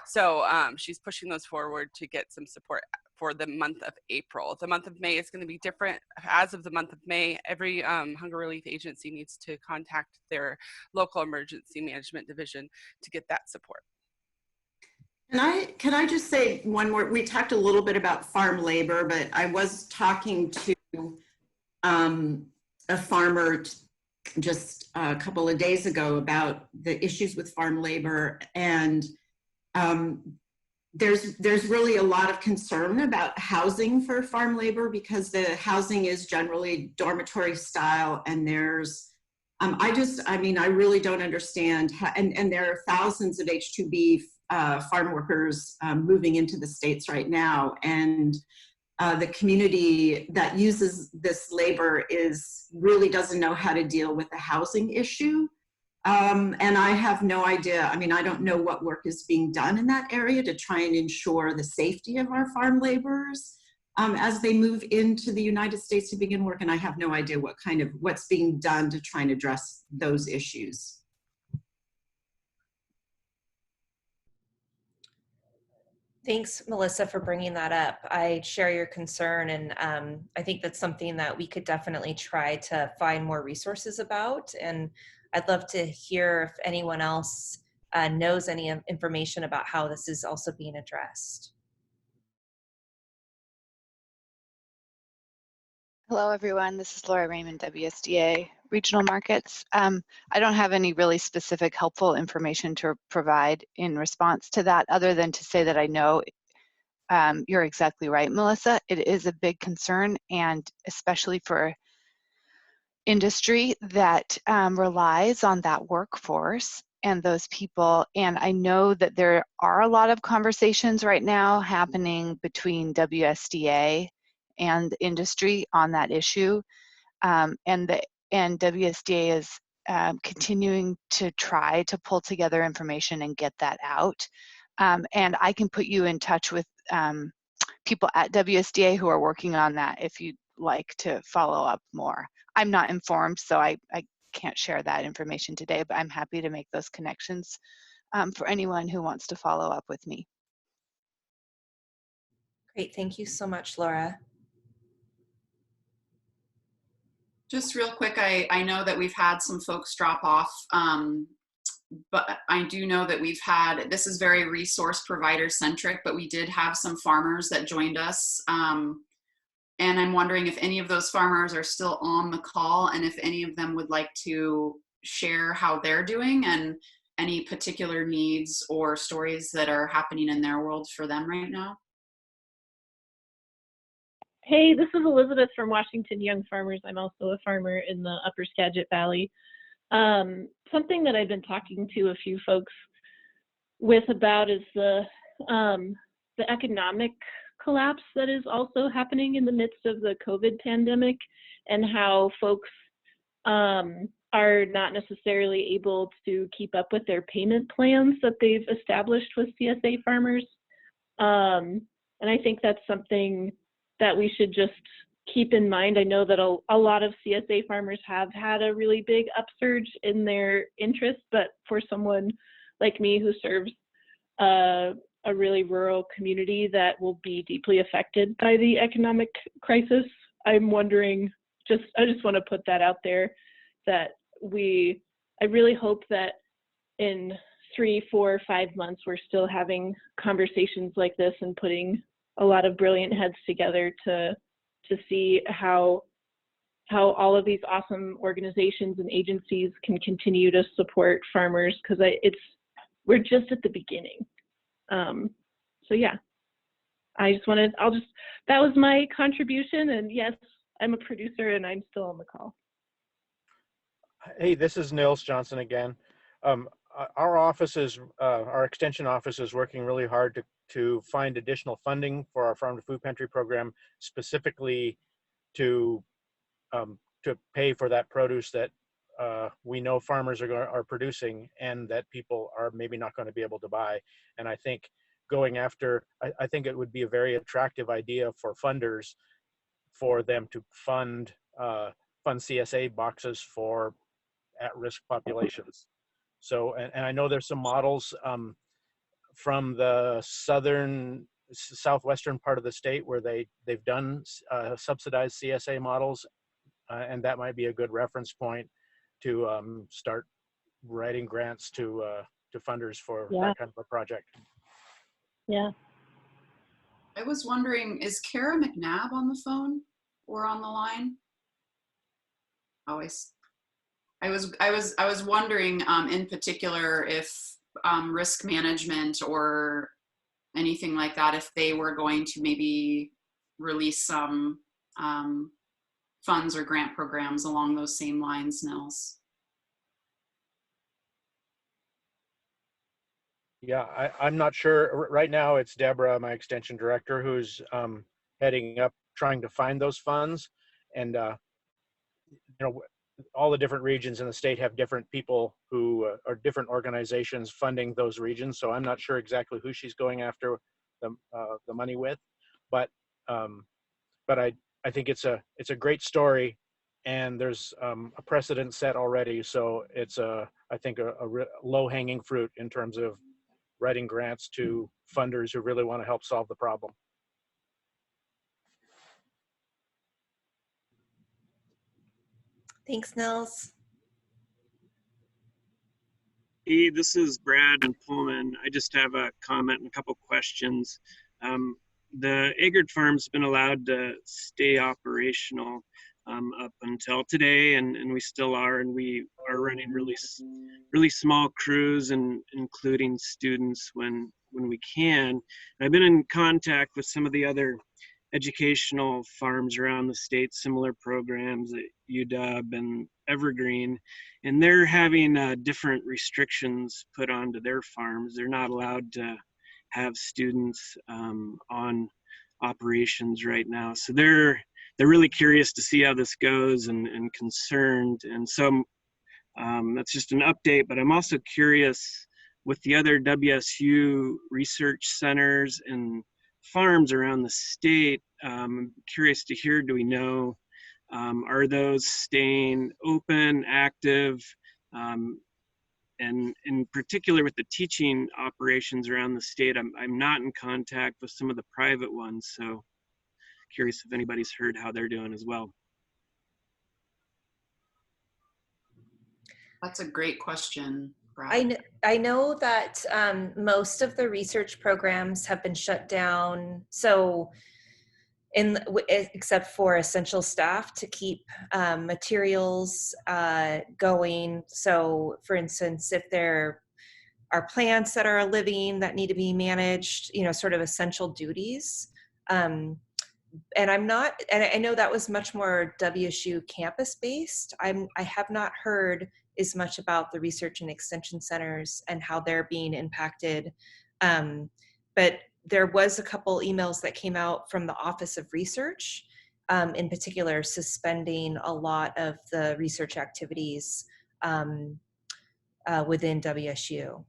So she's pushing those forward to get some support for the month of April. The month of May is going to be different. As of the month of May, every hunger relief agency needs to contact their local emergency management division to get that support. Can I just say one more? We talked a little bit about farm labor, but I was talking to a farmer just a couple of days ago about the issues with farm labor, and there's really a lot of concern about housing for farm labor because the housing is generally dormitory style, and there's I really don't understand how, and there are thousands of H-2B farm workers moving into the States right now, and the community that uses this labor really doesn't know how to deal with the housing issue. And I have no idea. I don't know what work is being done in that area to try and ensure the safety of our farm laborers as they move into the United States to begin work. And I have no idea what's being done to try and address those issues. Thanks, Melissa, for bringing that up. I share your concern, and I think that's something that we could definitely try to find more resources about. And I'd love to hear if anyone else knows any information about how this is also being addressed. Hello, everyone. This is Laura Raymond, WSDA Regional Markets. I don't have any really specific helpful information to provide in response to that, other than to say that I know you're exactly right, Melissa. It is a big concern, and especially for industry that relies on that workforce and those people. And I know that there are a lot of conversations right now happening between WSDA and industry on that issue. And WSDA is continuing to try to pull together information and get that out. And I can put you in touch with people at WSDA who are working on that if you'd like to follow up more. I'm not informed, so I can't share that information today, but I'm happy to make those connections for anyone who wants to follow up with me. Great, thank you so much, Laura. Just real quick, I know that we've had some folks drop off, but I do know that this is very resource provider centric, but we did have some farmers that joined us. And I'm wondering if any of those farmers are still on the call, and if any of them would like to share how they're doing and any particular needs or stories that are happening in their world for them right now. Hey, this is Elizabeth from Washington Young Farmers. I'm also a farmer in the Upper Skagit Valley. Something that I've been talking to a few folks with about is the economic collapse that is also happening in the midst of the COVID pandemic, and how folks are not necessarily able to keep up with their payment plans that they've established with CSA farmers. And I think that's something that we should just keep in mind. I know that a lot of CSA farmers have had a really big upsurge in their interest, but for someone like me who serves a really rural community that will be deeply affected by the economic crisis, I'm wondering I just want to put that out there, that I really hope that in 3, 4, 5 months, we're still having conversations like this and putting a lot of brilliant heads together to see how all of these awesome organizations and agencies can continue to support farmers, because we're just at the beginning. So yeah, that was my contribution, and yes, I'm a producer and I'm still on the call. Hey, this is Nils Johnson again. Our office is, our extension office is working really hard to find additional funding for our farm to food pantry program, specifically to pay for that produce that we know farmers are producing and that people are maybe not going to be able to buy. And I think going after, I think it would be a very attractive idea for funders for them to fund CSA boxes for at-risk populations. So, and I know there's some models from the southwestern part of the state where they've done subsidized CSA models, and that might be a good reference point to start writing grants to funders for that kind of a project. Yeah. I was wondering, is Kara McNabb on the phone or on the line? Always. I was wondering in particular if risk management or anything like that, if they were going to maybe release some funds or grant programs along those same lines, Nils. Yeah, I'm not sure. Right now it's Deborah, my extension director, who's heading up trying to find those funds. And all the different regions in the state have different people who are different organizations funding those regions. So I'm not sure exactly who she's going after the money with, but I think it's a great story, and there's a precedent set already. So it's I think a low-hanging fruit in terms of writing grants to funders who really want to help solve the problem. Thanks, Nils. Hey, this is Brad and Pullman. I just have a comment and a couple questions. The Eggert Farm's been allowed to stay operational up until today, and we still are, and we are running really small crews and including students when we can. I've been in contact with some of the other educational farms around the state, similar programs at UW and Evergreen, and they're having different restrictions put onto their farms. They're not allowed to have students on operations right now. So they're really curious to see how this goes and concerned. And so that's just an update, but I'm also curious with the other WSU research centers and farms around the state. I'm curious to hear, do we know, are those staying open, active? And in particular with the teaching operations around the state, I'm not in contact with some of the private ones. So curious if anybody's heard how they're doing as well. That's a great question, Brad. I know that most of the research programs have been shut down. So except for essential staff to keep materials going. So for instance, if there are plants that are living that need to be managed, sort of essential duties. And I know that was much more WSU campus based. I have not heard as much about the research and extension centers and how they're being impacted. But there was a couple emails that came out from the Office of Research, in particular, suspending a lot of the research activities within WSU.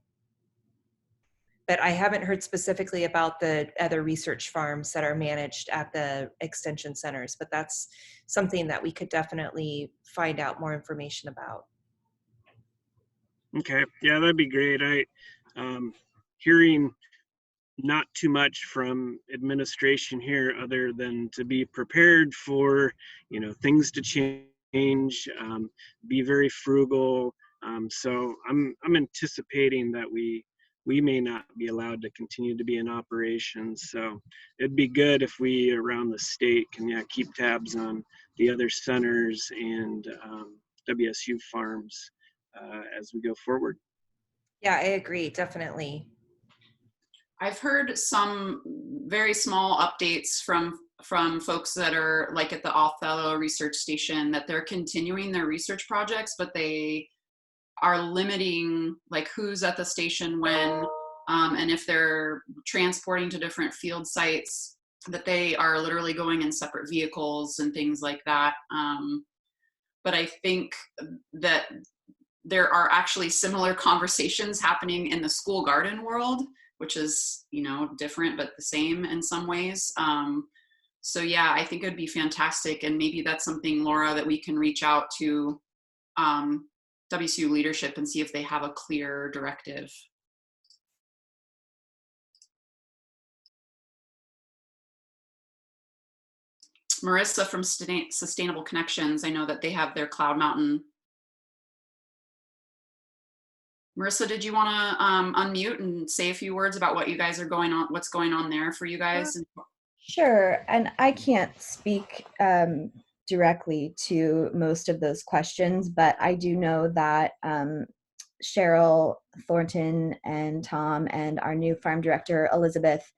But I haven't heard specifically about the other research farms that are managed at the extension centers, but that's something that we could definitely find out more information about. Okay, yeah, that'd be great. Hearing not too much from administration here other than to be prepared for, things to change, be very frugal. So I'm anticipating that we may not be allowed to continue to be in operation. So it'd be good if we around the state can keep tabs on the other centers and WSU farms as we go forward. Yeah, I agree, definitely. I've heard some very small updates from folks that are like at the Othello Research Station that they're continuing their research projects, but they are limiting like who's at the station when, and if they're transporting to different field sites, that they are literally going in separate vehicles and things like that. But I think that there are actually similar conversations happening in the school garden world, which is, different but the same in some ways. So yeah, I think it'd be fantastic, and maybe that's something, Laura, that we can reach out to WSU leadership and see if they have a clear directive. Marissa from Sustainable Connections, I know that they have their Cloud Mountain. Marissa, did you want to unmute and say a few words about what you guys are what's going on there for you guys? Sure, and I can't speak directly to most of those questions, but I do know that Cheryl Thornton and Tom and our new farm director, Elizabeth,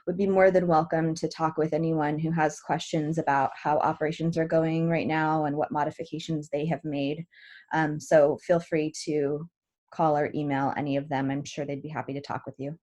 would be more than welcome to talk with anyone who has questions about how operations are going right now and what modifications they have made. So feel free to call or email any of them. I'm sure they'd be happy to talk with you.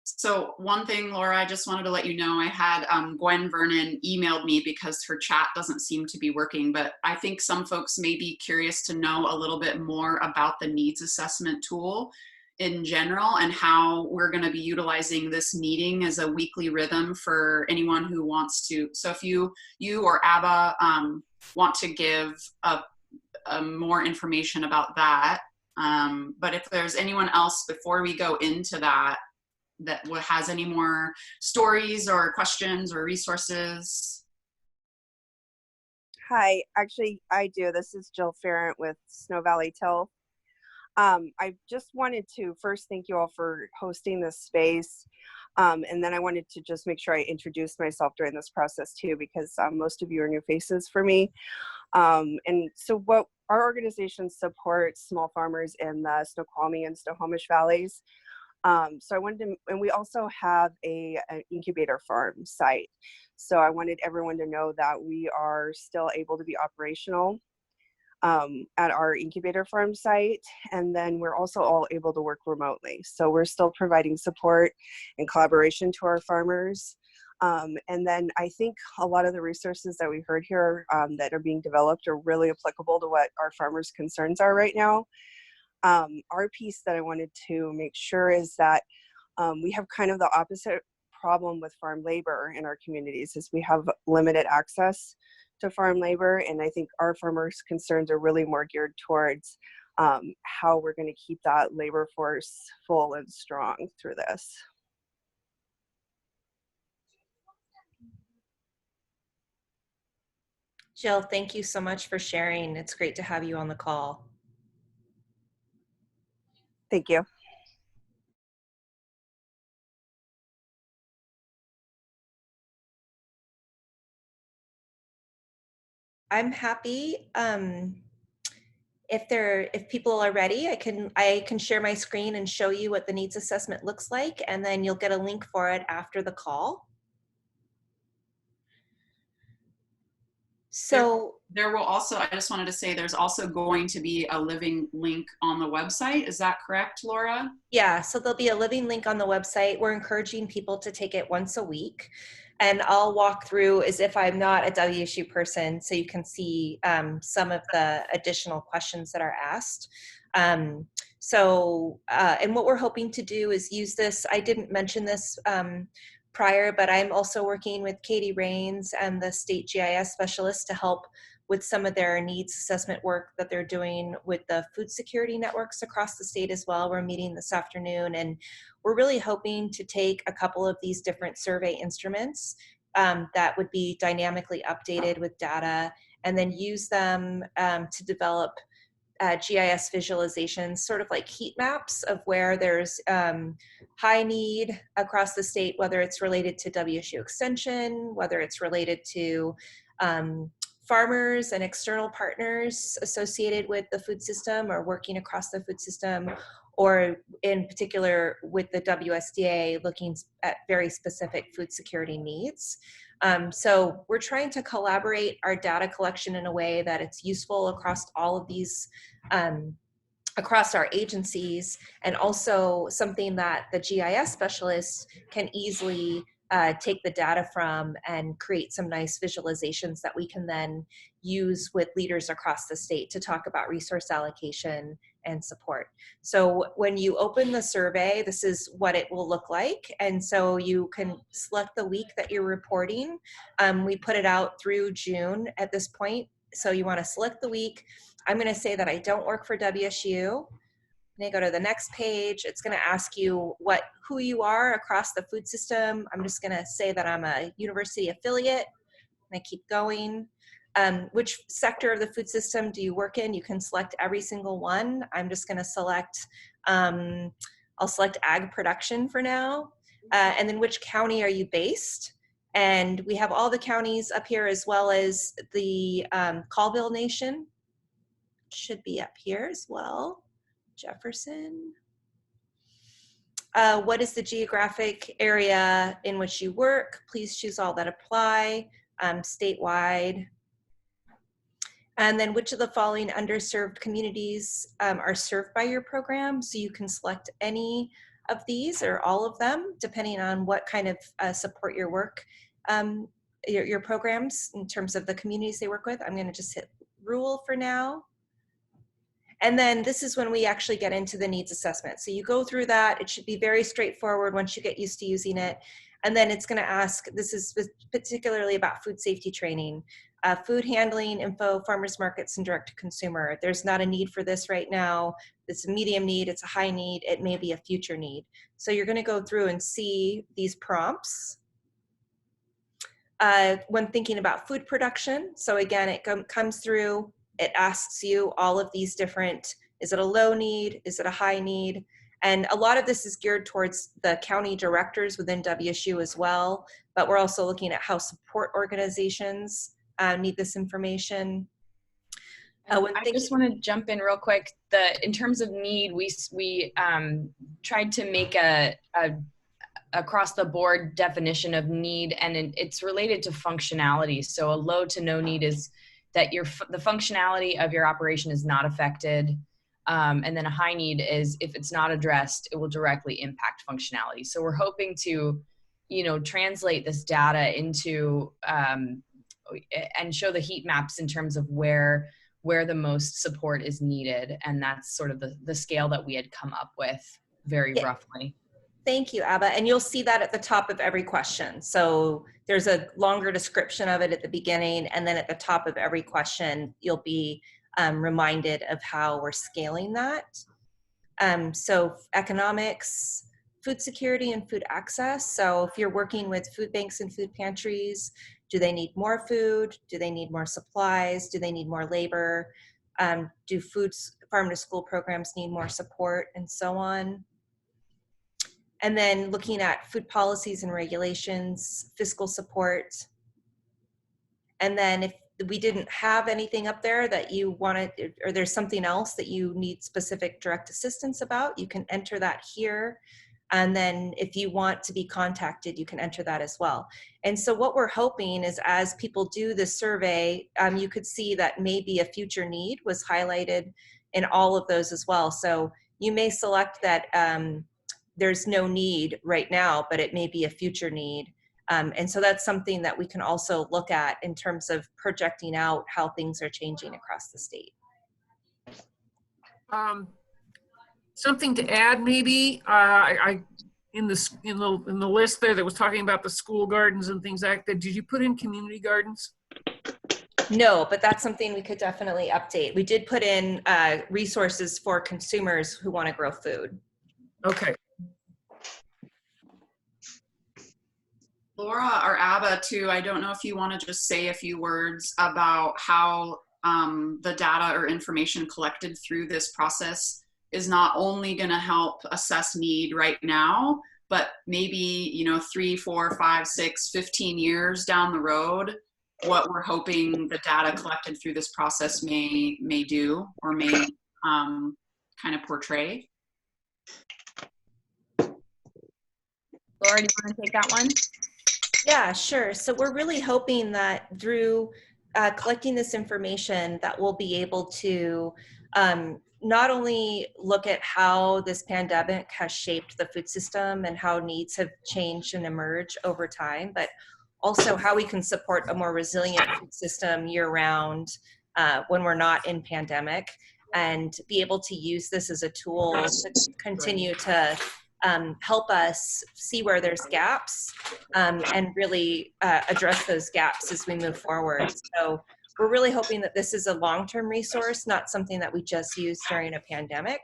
So one thing, Laura, I just wanted to let you know, I had Gwen Vernon emailed me because her chat doesn't seem to be working, but I think some folks may be curious to know a little bit more about the needs assessment tool in general and how we're going to be utilizing this meeting as a weekly rhythm for anyone who wants to. So if you or Abba want to give more information about that, but if there's anyone else before we go into that has any more stories or questions or resources? Hi, actually I do. This is Jill Ferrant with Snow Valley Till. I just wanted to first thank you all for hosting this space. And then I wanted to just make sure I introduced myself during this process too, because most of you are new faces for me. And so what our organization supports small farmers in the Snoqualmie and Snohomish valleys. So I wanted to, and we also have an incubator farm site. So I wanted everyone to know that we are still able to be operational at our incubator farm site. And then we're also all able to work remotely. So we're still providing support and collaboration to our farmers. And then I think a lot of the resources that we heard here that are being developed are really applicable to what our farmers' concerns are right now. Our piece that I wanted to make sure is that we have kind of the opposite problem with farm labor in our communities is we have limited access to farm labor, and I think our farmers' concerns are really more geared towards how we're going to keep that labor force full and strong through this. Jill, thank you so much for sharing. It's great to have you on the call. Thank you. I'm happy. If people are ready, I can share my screen and show you what the needs assessment looks like, and then you'll get a link for it after the call. So there will also, I just wanted to say, there's also going to be a living link on the website. Is that correct, Laura? Yeah, so there'll be a living link on the website. We're encouraging people to take it once a week. And I'll walk through as if I'm not a WSU person, so you can see some of the additional questions that are asked. And what we're hoping to do is use this. I didn't mention this prior, but I'm also working with Katie Rains and the state GIS specialist to help with some of their needs assessment work that they're doing with the food security networks across the state as well. We're meeting this afternoon, and we're really hoping to take a couple of these different survey instruments that would be dynamically updated with data, and then use them to develop GIS visualizations, sort of like heat maps of where there's high need across the state, whether it's related to WSU Extension, whether it's related to farmers and external partners associated with the food system or working across the food system, or in particular with the WSDA looking at very specific food security needs. So we're trying to collaborate our data collection in a way that it's useful across all of these, across our agencies, and also something that the GIS specialists can easily take the data from and create some nice visualizations that we can then use with leaders across the state to talk about resource allocation and support. So when you open the survey, this is what it will look like. And so you can select the week that you're reporting. We put it out through June at this point. So you want to select the week. I'm going to say that I don't work for WSU. And I go to the next page. It's going to ask you who you are across the food system. I'm just going to say that I'm a university affiliate, and I keep going. Which sector of the food system do you work in? You can select every single one. I'm just going to select, I'll select ag production for now. And then which county are you based? And we have all the counties up here, as well as the Colville Nation. Should be up here as well. Jefferson. What is the geographic area in which you work? Please choose all that apply. Statewide. And then which of the following underserved communities are served by your program? So you can select any of these or all of them, depending on what kind of support your work, your programs in terms of the communities they work with. I'm gonna just hit rule for now. And then this is when we actually get into the needs assessment. So you go through that. It should be very straightforward once you get used to using it. And then it's going to ask, this is particularly about food safety training, food handling, info, farmers markets, and direct to consumer. There's not a need for this right now. It's a medium need, it's a high need, it may be a future need. So you're going to go through and see these prompts. When thinking about food production, so again, it comes through, it asks you all of these different, is it a low need? Is it a high need? And a lot of this is geared towards the county directors within WSU as well, but we're also looking at how support organizations need this information. I just want to jump in real quick. In terms of need, we tried to make a across the board definition of need, and it's related to functionality. So a low to no need is that the functionality of your operation is not affected. And then a high need is if it's not addressed, it will directly impact functionality. So we're hoping to, translate this data into and show the heat maps in terms of where the most support is needed. And that's sort of the scale that we had come up with very roughly. Thank you, Abba. And you'll see that at the top of every question. So there's a longer description of it at the beginning, and then at the top of every question, you'll be reminded of how we're scaling that. So economics, food security, and food access. So if you're working with food banks and food pantries, do they need more food? Do they need more supplies? Do they need more labor? Do farm to school programs need more support, and so on? And then looking at food policies and regulations, fiscal support. And then if we didn't have anything up there that you wanted, or there's something else that you need specific direct assistance about, you can enter that here. And then if you want to be contacted, you can enter that as well. And so what we're hoping is as people do this survey, you could see that maybe a future need was highlighted in all of those as well. So you may select that there's no need right now, but it may be a future need. And so that's something that we can also look at in terms of projecting out how things are changing across the state. Something to add, maybe. In the list there that was talking about the school gardens and things like that. Did you put in community gardens? No, but that's something we could definitely update. We did put in resources for consumers who want to grow food. Okay. Laura or Abba too, I don't know if you want to just say a few words about how the data or information collected through this process is not only going to help assess need right now, but maybe, 3, 4, 5, 6, 15 years down the road, what we're hoping the data collected through this process may do or may kind of portray. Laura, do you want to take that one? Yeah, sure. So we're really hoping that through collecting this information that we'll be able to not only look at how this pandemic has shaped the food system and how needs have changed and emerged over time, but also how we can support a more resilient food system year-round when we're not in pandemic, and be able to use this as a tool to continue to help us see where there's gaps and really address those gaps as we move forward. So we're really hoping that this is a long-term resource, not something that we just use during a pandemic.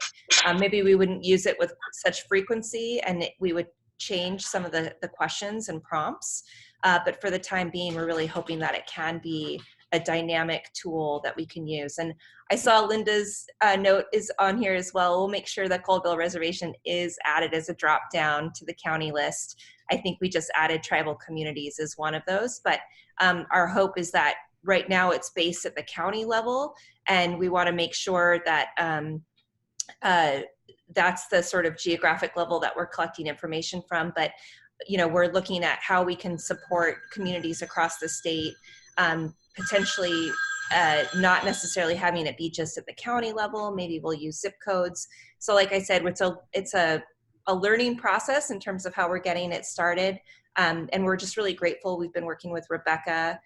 Maybe we wouldn't use it with such frequency, and we would change some of the questions and prompts. But for the time being, we're really hoping that it can be a dynamic tool that we can use. And I saw Linda's note is on here as well. We'll make sure that Colville Reservation is added as a drop down to the county list. I think we just added tribal communities as one of those, but our hope is that right now it's based at the county level, and we want to make sure that that's the sort of geographic level that we're collecting information from. But we're looking at how we can support communities across the state, potentially not necessarily having it be just at the county level. Maybe we'll use zip codes. So like I said, it's a learning process in terms of how we're getting it started. And we're just really grateful. We've been working with Rebecca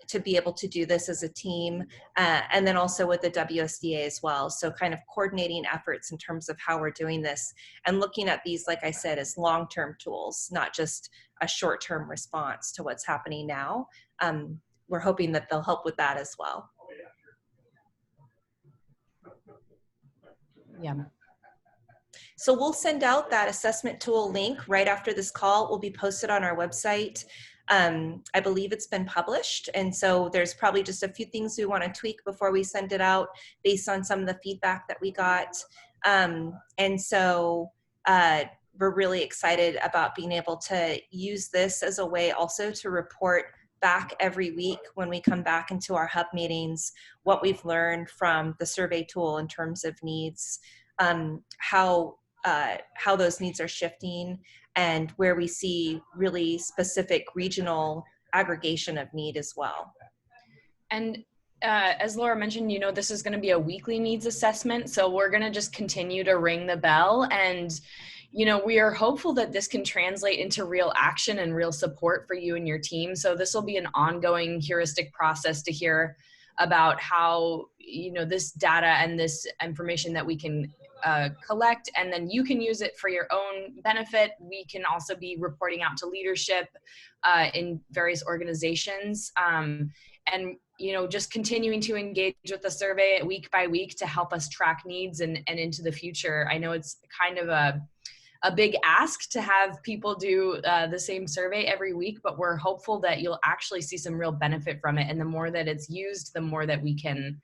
to be able to do this as a team, and then also with the WSDA as well. So kind of coordinating efforts in terms of how we're doing this and looking at these, like I said, as long-term tools, not just a short-term response to what's happening now. We're hoping that they'll help with that as well. Yeah. So we'll send out that assessment tool link right after this call. It will be posted on our website. I believe it's been published, and so there's probably just a few things we want to tweak before we send it out based on some of the feedback that we got. And so we're really excited about being able to use this as a way also to report back every week when we come back into our hub meetings, what we've learned from the survey tool in terms of needs, how those needs are shifting, and where we see really specific regional aggregation of need as well. And as Laura mentioned, this is going to be a weekly needs assessment. So we're going to just continue to ring the bell. And, we are hopeful that this can translate into real action and real support for you and your team. So this will be an ongoing heuristic process to hear about how, this data and this information that we can collect, and then you can use it for your own benefit. We can also be reporting out to leadership in various organizations, and just continuing to engage with the survey week by week to help us track needs and into the future. I know it's kind of a big ask to have people do the same survey every week, but we're hopeful that you'll actually see some real benefit from it. And the more that it's used, the more that we can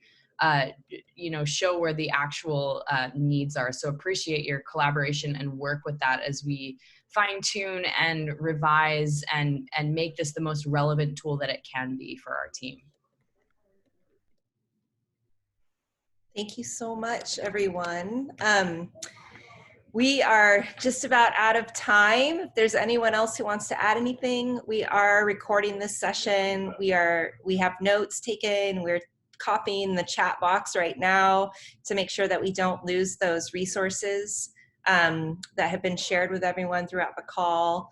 show where the actual needs are. So appreciate your collaboration and work with that as we fine tune and revise and make this the most relevant tool that it can be for our team. Thank you so much, everyone. We are just about out of time. If there's anyone else who wants to add anything, we are recording this session. We have notes taken. We're copying the chat box right now to make sure that we don't lose those resources that have been shared with everyone throughout the call.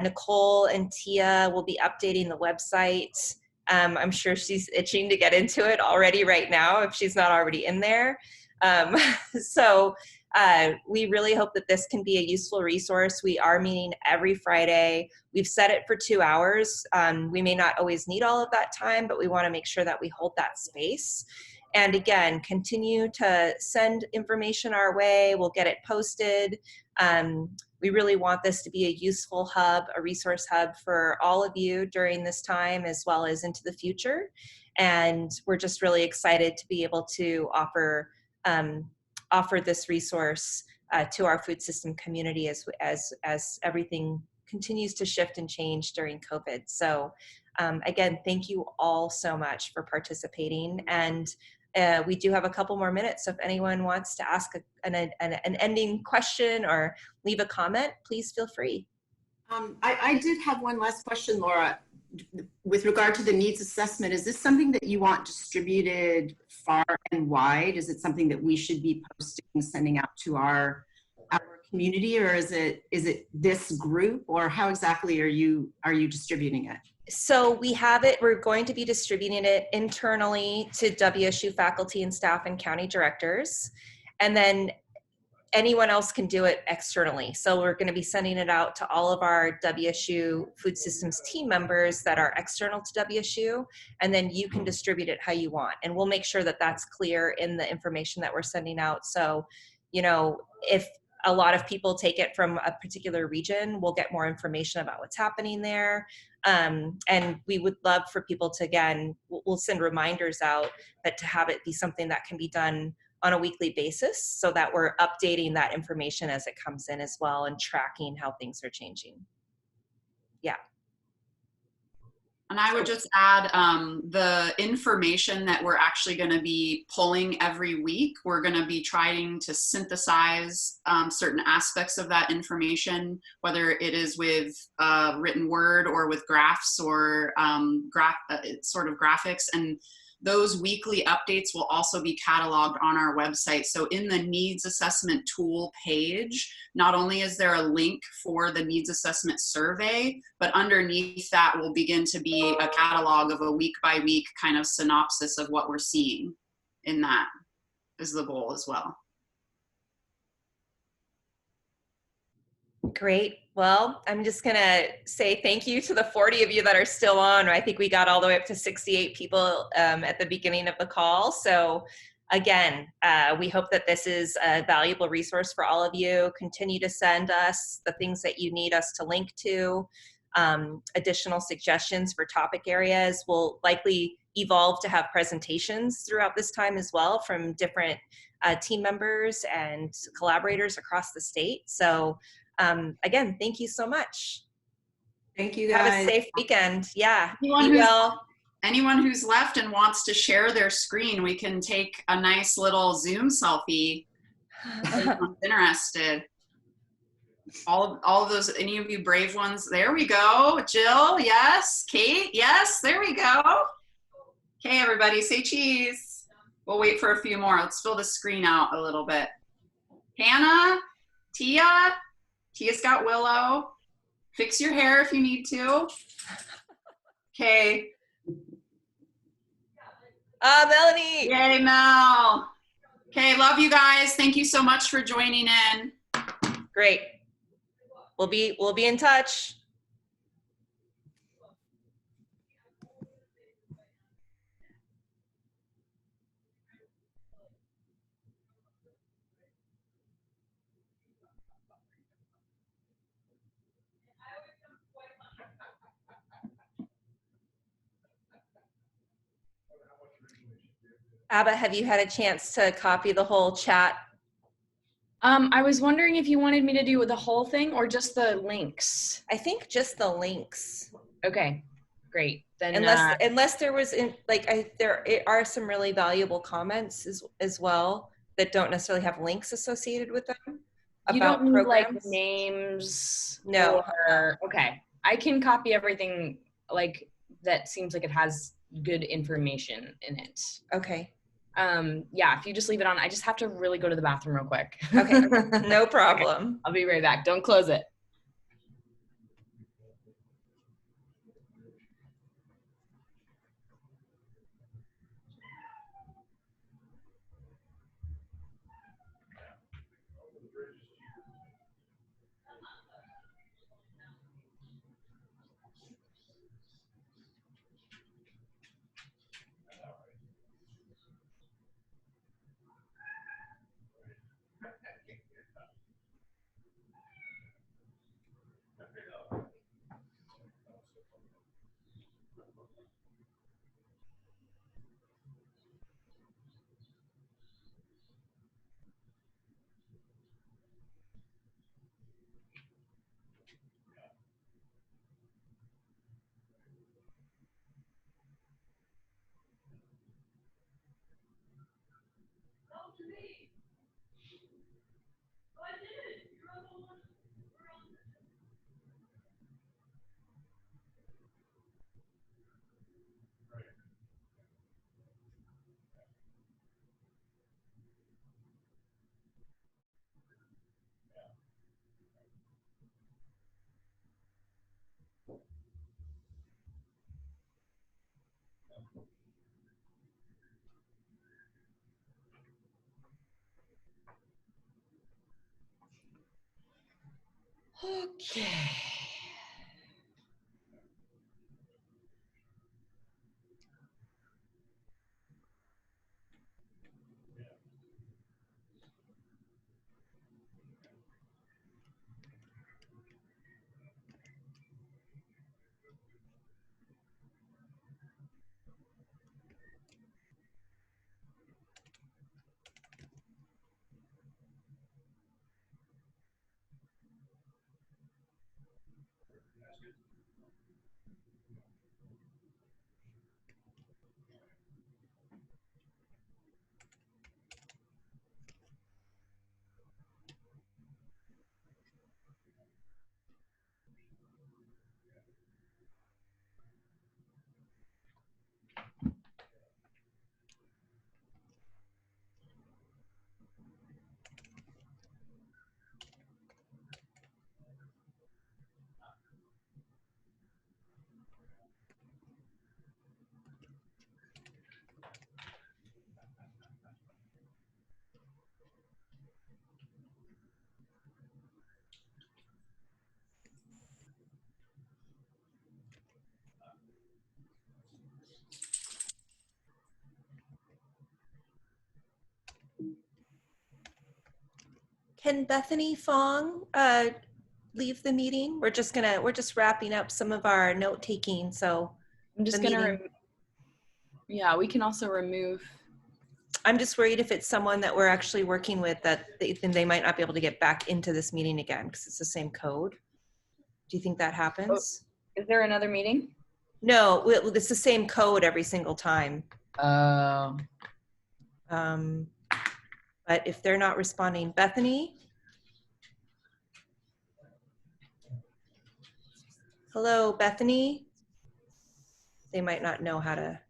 Nicole and Tia will be updating the website. I'm sure she's itching to get into it already right now if she's not already in there. So we really hope that this can be a useful resource. We are meeting every Friday. We've set it for 2 hours. We may not always need all of that time, but we want to make sure that we hold that space. And again, continue to send information our way. We'll get it posted. We really want this to be a useful hub, a resource hub for all of you during this time as well as into the future. And we're just really excited to be able to offer this resource to our food system community as everything continues to shift and change during COVID. So again, thank you all so much for participating. And we do have a couple more minutes, so if anyone wants to ask an ending question or leave a comment, please feel free. I did have one last question, Laura. With regard to the needs assessment, is this something that you want distributed far and wide? Is it something that we should be posting, sending out to our community, or is it this group, or how exactly are you distributing it? So we have it, we're going to be distributing it internally to WSU faculty and staff and county directors. And then anyone else can do it externally. So we're going to be sending it out to all of our WSU Food Systems team members that are external to WSU, and then you can distribute it how you want. And we'll make sure that that's clear in the information that we're sending out. So, you know, if a lot of people take it from a particular region, we'll get more information about what's happening there. And we would love for people to, again, we'll send reminders out, but to have it be something that can be done on a weekly basis so that we're updating that information as it comes in as well and tracking how things are changing. Yeah. And I would just add the information that we're actually going to be pulling every week. We're going to be trying to synthesize certain aspects of that information, whether it is with written word or with graphs or sort of graphics. And those weekly updates will also be cataloged on our website. So in the needs assessment tool page, not only is there a link for the needs assessment survey, but underneath that will begin to be a catalog of a week by week kind of synopsis of what we're seeing in that is the goal as well. Great. Well, I'm just going to say thank you to the 40 of you that are still on. I think we got all the way up to 68 people at the beginning of the call. So again, we hope that this is a valuable resource for all of you. Continue to send us the things that you need us to link to. Additional suggestions for topic areas. We'll likely evolve to have presentations throughout this time as well from different team members and collaborators across the state. So again, thank you so much. Thank you guys. Have a safe weekend. Yeah. Anyone who's left and wants to share their screen, we can take a nice little Zoom selfie if anyone's interested. All of those, any of you brave ones, there we go. Jill, yes. Kate, yes, there we go. Okay, everybody, say cheese. We'll wait for a few more. Let's fill the screen out a little bit. Hannah, Tia's got Willow. Fix your hair if you need to. Okay. Melanie. Yay, Mel. Okay, love you guys. Thank you so much for joining in. Great. We'll be in touch. Abba, have you had a chance to copy the whole chat? I was wondering if you wanted me to do the whole thing or just the links. I think just the links. Okay, great. Then unless there was there are some really valuable comments as well that don't necessarily have links associated with them. You don't need like names. No. Okay, I can copy everything like that seems like it has good information in it. Okay. Yeah, if you just leave it on, I just have to really go to the bathroom real quick. Okay, no problem. Okay, I'll be right back. Don't close it. Okay. Can Bethany Fong leave the meeting? We're just wrapping up some of our note taking. So I'm just gonna, yeah, we can also remove. I'm just worried if it's someone that we're actually working with that they might not be able to get back into this meeting again because it's the same code. Do you think that happens? Oh, is there another meeting? No, it's the same code every single time. Oh. But if they're not responding, Bethany? Hello, Bethany? They might not know how to.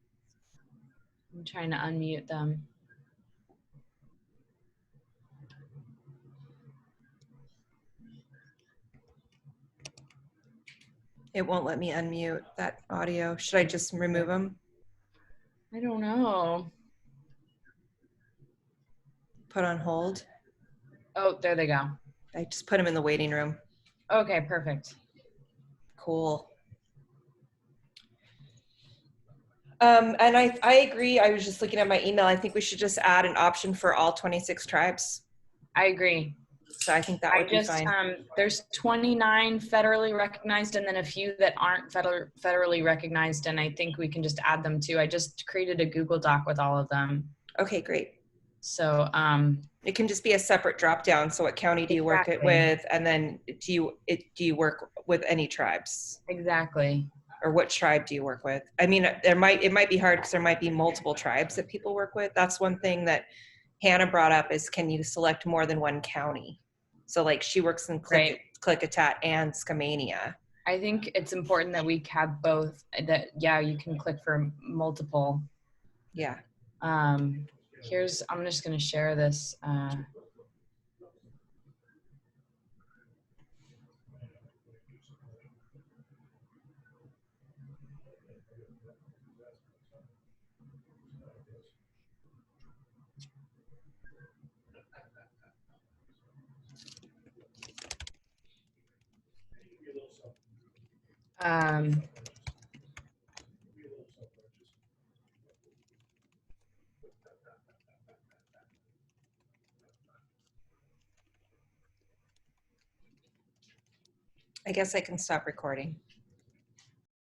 I'm trying to unmute them. It won't let me unmute that audio. Should I just remove them? I don't know. Put on hold? Oh, there they go. I just put them in the waiting room. Okay, perfect. Cool. And I agree. I was just looking at my email. I think we should just add an option for all 26 tribes. I agree. So I think that would be fine. There's 29 federally recognized and then a few that aren't federally recognized, and I think we can just add them too. I just created a Google Doc with all of them. Okay, great. So it can just be a separate drop down. So what county do you work it with, and then do you work with any tribes? Exactly. Or what tribe do you work with? I mean, it might be hard because there might be multiple tribes that people work with. That's one thing that Hannah brought up is, can you select more than one county? So like she works in Klickitat and Skamania. I think it's important that we have both, that, yeah, you can click for multiple. Yeah. I'm just going to share this. I guess I can stop recording.